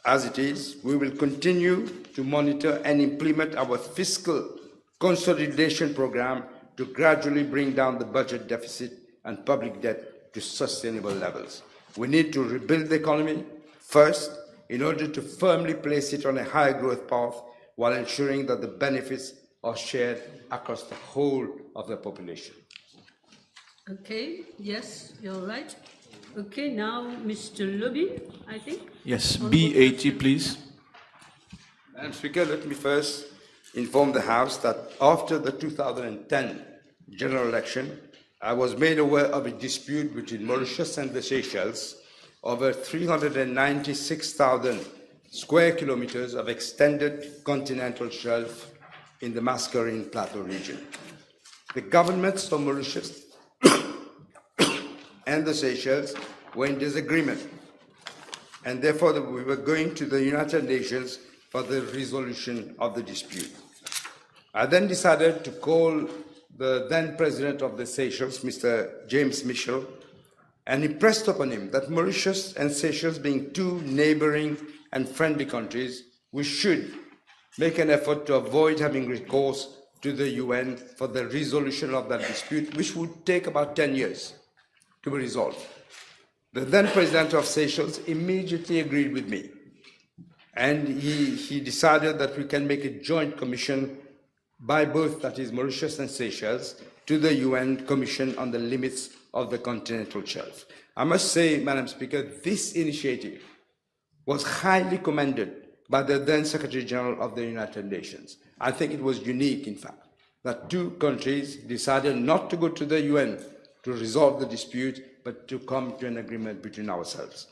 as it is, we will continue to monitor and implement our fiscal consolidation program to gradually bring down the budget deficit and public debt to sustainable levels. We need to rebuild the economy first in order to firmly place it on a high growth path while ensuring that the benefits are shared across the whole of the population. Okay, yes, you're right. Okay, now Mr. Lobby, I think. Yes, B80, please. Madam Speaker, let me first inform the House that after the 2010 general election, I was made aware of a dispute between Mauritius and the Seychelles over 396,000 square kilometers of extended continental shelf in the Mascarene Plateau region. The governments of Mauritius and the Seychelles were in disagreement, and therefore we were going to the United Nations for the resolution of the dispute. I then decided to call the then president of the Seychelles, Mr. James Michel, and impressed upon him that Mauritius and Seychelles being two neighboring and friendly countries, we should make an effort to avoid having recourse to the UN for the resolution of that dispute, which would take about 10 years to be resolved. The then president of Seychelles immediately agreed with me, and he decided that we can make a joint commission by both, that is Mauritius and Seychelles, to the UN Commission on the Limits of the Continental Shelf. I must say, Madam Speaker, this initiative was highly commended by the then Secretary General of the United Nations. I think it was unique, in fact, that two countries decided not to go to the UN to resolve the dispute, but to come to an agreement between ourselves.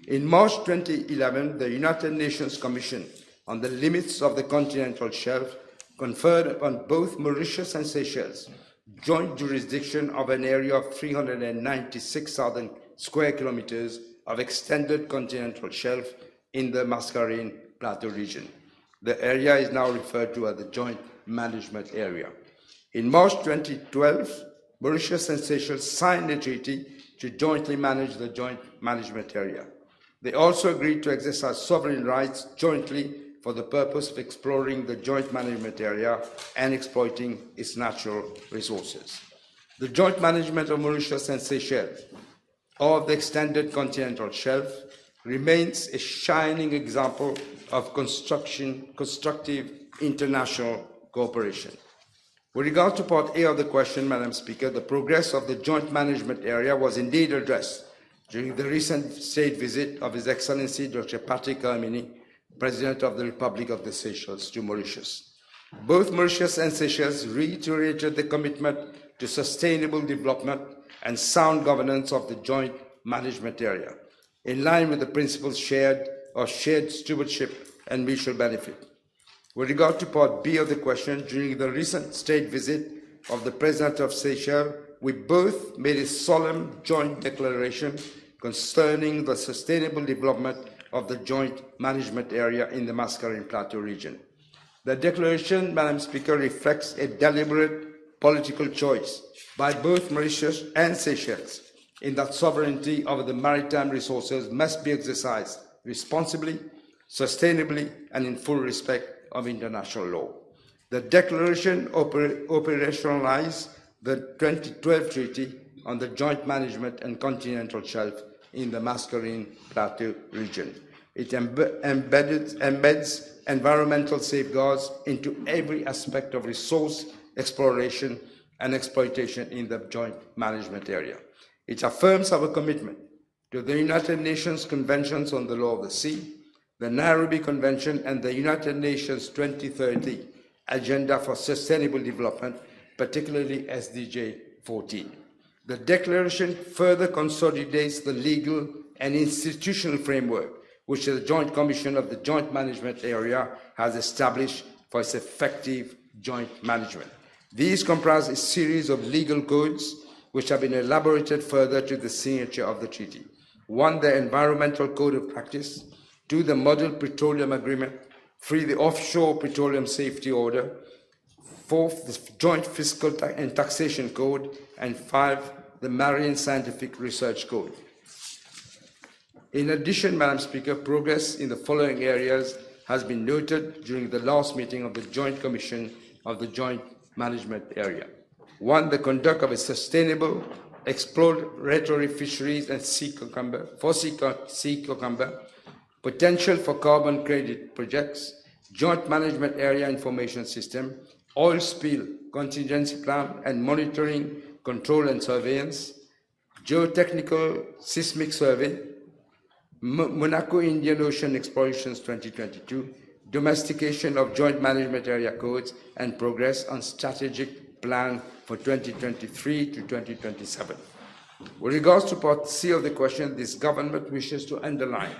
In March 2011, the United Nations Commission on the Limits of the Continental Shelf conferred upon both Mauritius and Seychelles joint jurisdiction of an area of 396,000 square kilometers of extended continental shelf in the Mascarene Plateau region. The area is now referred to as the Joint Management Area. In March 2012, Mauritius and Seychelles signed a treaty to jointly manage the Joint Management Area. They also agreed to exercise sovereign rights jointly for the purpose of exploring the joint management area and exploiting its natural resources. The joint management of Mauritius and Seychelles, of the extended continental shelf, remains a shining example of constructive international cooperation. With regard to part A of the question, Madam Speaker, the progress of the joint management area was indeed addressed during the recent state visit of His Excellency Dr. Patrick Hermini, President of the Republic of the Seychelles, to Mauritius. Both Mauritius and Seychelles reiterated the commitment to sustainable development and sound governance of the joint management area, in line with the principles of shared stewardship and mutual benefit. With regard to part B of the question, during the recent state visit of the President of Seychelles, we both made a solemn joint declaration concerning the sustainable development of the joint management area in the Mascarene Plateau region. The declaration, Madam Speaker, reflects a deliberate political choice by both Mauritius and Seychelles in that sovereignty over the maritime resources must be exercised responsibly, sustainably, and in full respect of international law. The declaration operationalized the 2012 Treaty on the Joint Management and Continental Shelf in the Mascarene Plateau region. It embeds environmental safeguards into every aspect of resource exploration and exploitation in the joint management area. It affirms our commitment to the United Nations Conventions on the Law of the Sea, the Nairobi Convention, and the United Nations 2030 Agenda for Sustainable Development, particularly SDG 14. The declaration further consolidates the legal and institutional framework which the Joint Commission of the Joint Management Area has established for its effective joint management. These comprise a series of legal codes which have been elaborated further to the signature of the treaty. 1, the Environmental Code of Practice. 2, the Model Petroleum Agreement. 3, the Offshore Petroleum Safety Order. 4, the Joint Fiscal and Taxation Code. And 5, the Marine Scientific Research Code. In addition, Madam Speaker, progress in the following areas has been noted during the last meeting of the Joint Commission of the Joint Management Area. 1, the conduct of a sustainable exploratory fisheries and sea cucumber, potential for carbon credit projects, joint management area information system, oil spill contingency plan and monitoring, control and surveillance, geotechnical seismic survey, Monaco Indian Ocean Explorations 2022, domestication of joint management area codes, and progress on strategic plan for 2023 to 2027. With regards to part C of the question, this government wishes to underline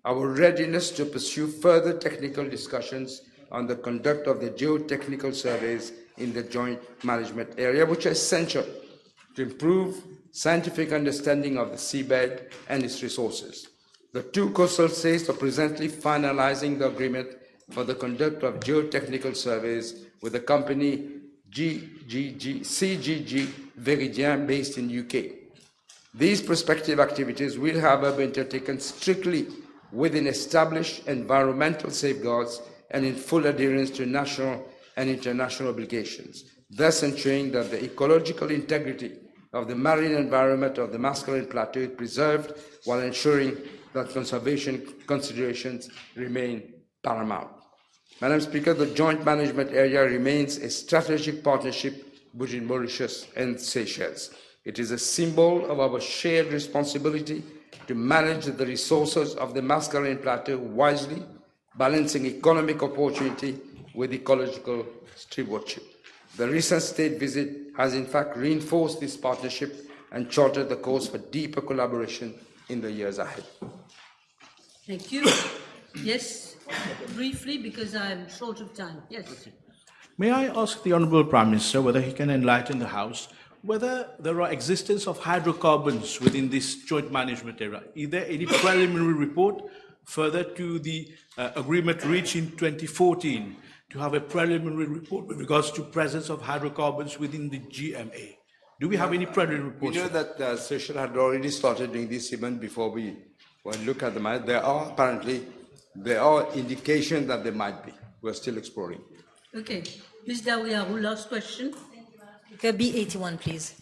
our readiness to pursue further technical discussions on the conduct of the geotechnical surveys in the joint management area, which are essential to improve scientific understanding of the seabed and its resources. The 2 coastal states are presently finalizing the agreement for the conduct of geotechnical surveys with the company CGG Veridien based in UK. These prospective activities will, however, be undertaken strictly within established environmental safeguards and in full adherence to national and international obligations, thus ensuring that the ecological integrity of the marine environment of the Mascarene Plateau is preserved while ensuring that conservation considerations remain paramount. Madam Speaker, the joint management area remains a strategic partnership between Mauritius and Seychelles. It is a symbol of our shared responsibility to manage the resources of the Mascarene Plateau wisely, balancing economic opportunity with ecological stewardship. The recent state visit has in fact reinforced this partnership and charted the course for deeper collaboration in the years ahead. Thank you. Yes, briefly, because I'm short of time. Yes. May I ask the Honourable Prime Minister whether he can enlighten the House whether there are existence of hydrocarbons within this joint management area? Is there any preliminary report further to the agreement reached in 2014 to have a preliminary report with regards to presence of hydrocarbons within the GMA? Do we have any preliminary reports? We know that Seychelles had already started doing this even before we look at the matter. There are apparently There are indications that there might be. We're still exploring. Okay. Ms. Dawiyaru, last question. B81, please.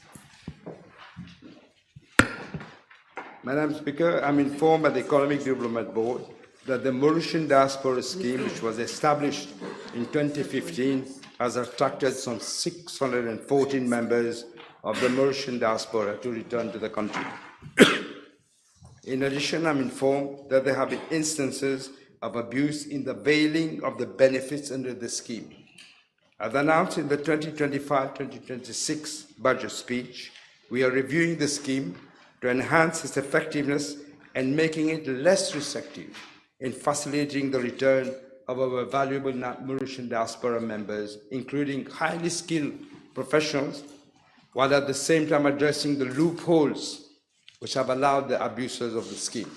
Madam Speaker, I'm informed by the Economic Development Board that the Mauritian Diaspora Scheme, which was established in 2015, has attracted some 614 members of the Mauritian diaspora to return to the country. In addition, I'm informed that there have been instances of abuse in the availing of the benefits under the scheme. As announced in the 2025-2026 budget speech, we are reviewing the scheme to enhance its effectiveness and making it less restrictive in facilitating the return of our valuable Mauritian diaspora members, including highly skilled professionals, while at the same time addressing the loopholes which have allowed the abusers of the scheme.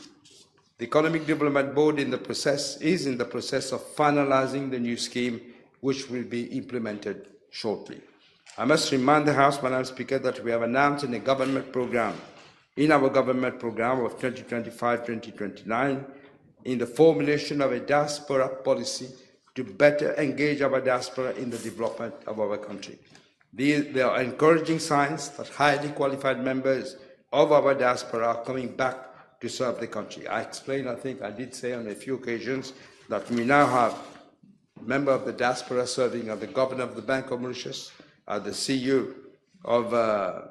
The Economic Development Board is in the process of finalizing the new scheme, which will be implemented shortly. I must remind the House, Madam Speaker, that we have announced in our government program of 2025-2029, in the formulation of a diaspora policy to better engage our diaspora in the development of our country. There are encouraging signs that highly qualified members of our diaspora are coming back to serve the country. I explained, I think I did say on a few occasions, that we now have members of the diaspora serving as the governor of the Bank of Mauritius, as the CEO of the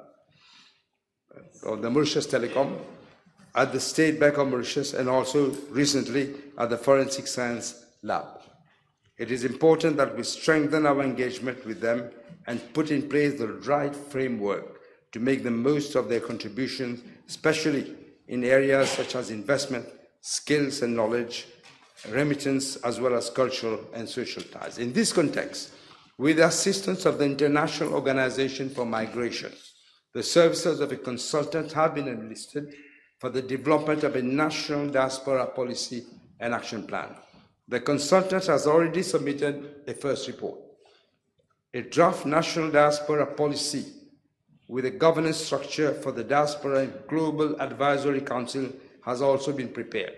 Mauritius Telecom, at the State Bank of Mauritius, and also recently at the Forensic Science Lab. It is important that we strengthen our engagement with them and put in place the right framework to make the most of their contributions, especially in areas such as investment, skills and knowledge, remittance, as well as cultural and social ties. In this context, with the assistance of the International Organization for Migration, the services of a consultant have been enlisted for the development of a national diaspora policy and action plan. The consultant has already submitted a first report. A draft national diaspora policy with a governance structure for the Diaspora and Global Advisory Council has also been prepared.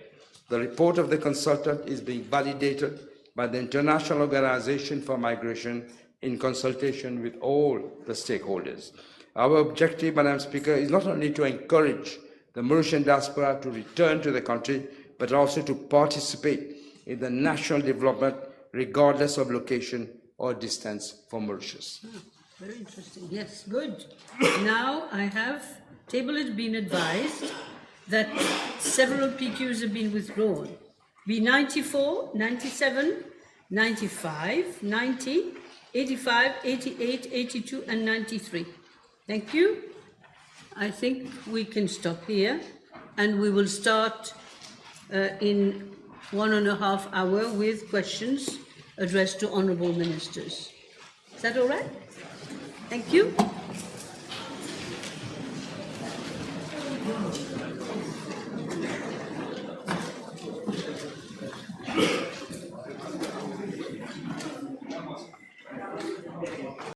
The report of the consultant is being validated by the International Organization for Migration in consultation with all the stakeholders. Our objective, Madam Speaker, is not only to encourage the Mauritian diaspora to return to the country, but also to participate in the national development regardless of location or distance from Mauritius. Very interesting. Yes, good. Now I have, table has been advised that several PQs have been withdrawn. B94, 97, 95, 90, 85, 88, 82, and 93. Thank you. I think we can stop here, and we will start in 1.5 hours with questions addressed to honourable ministers. Is that all right? Thank you.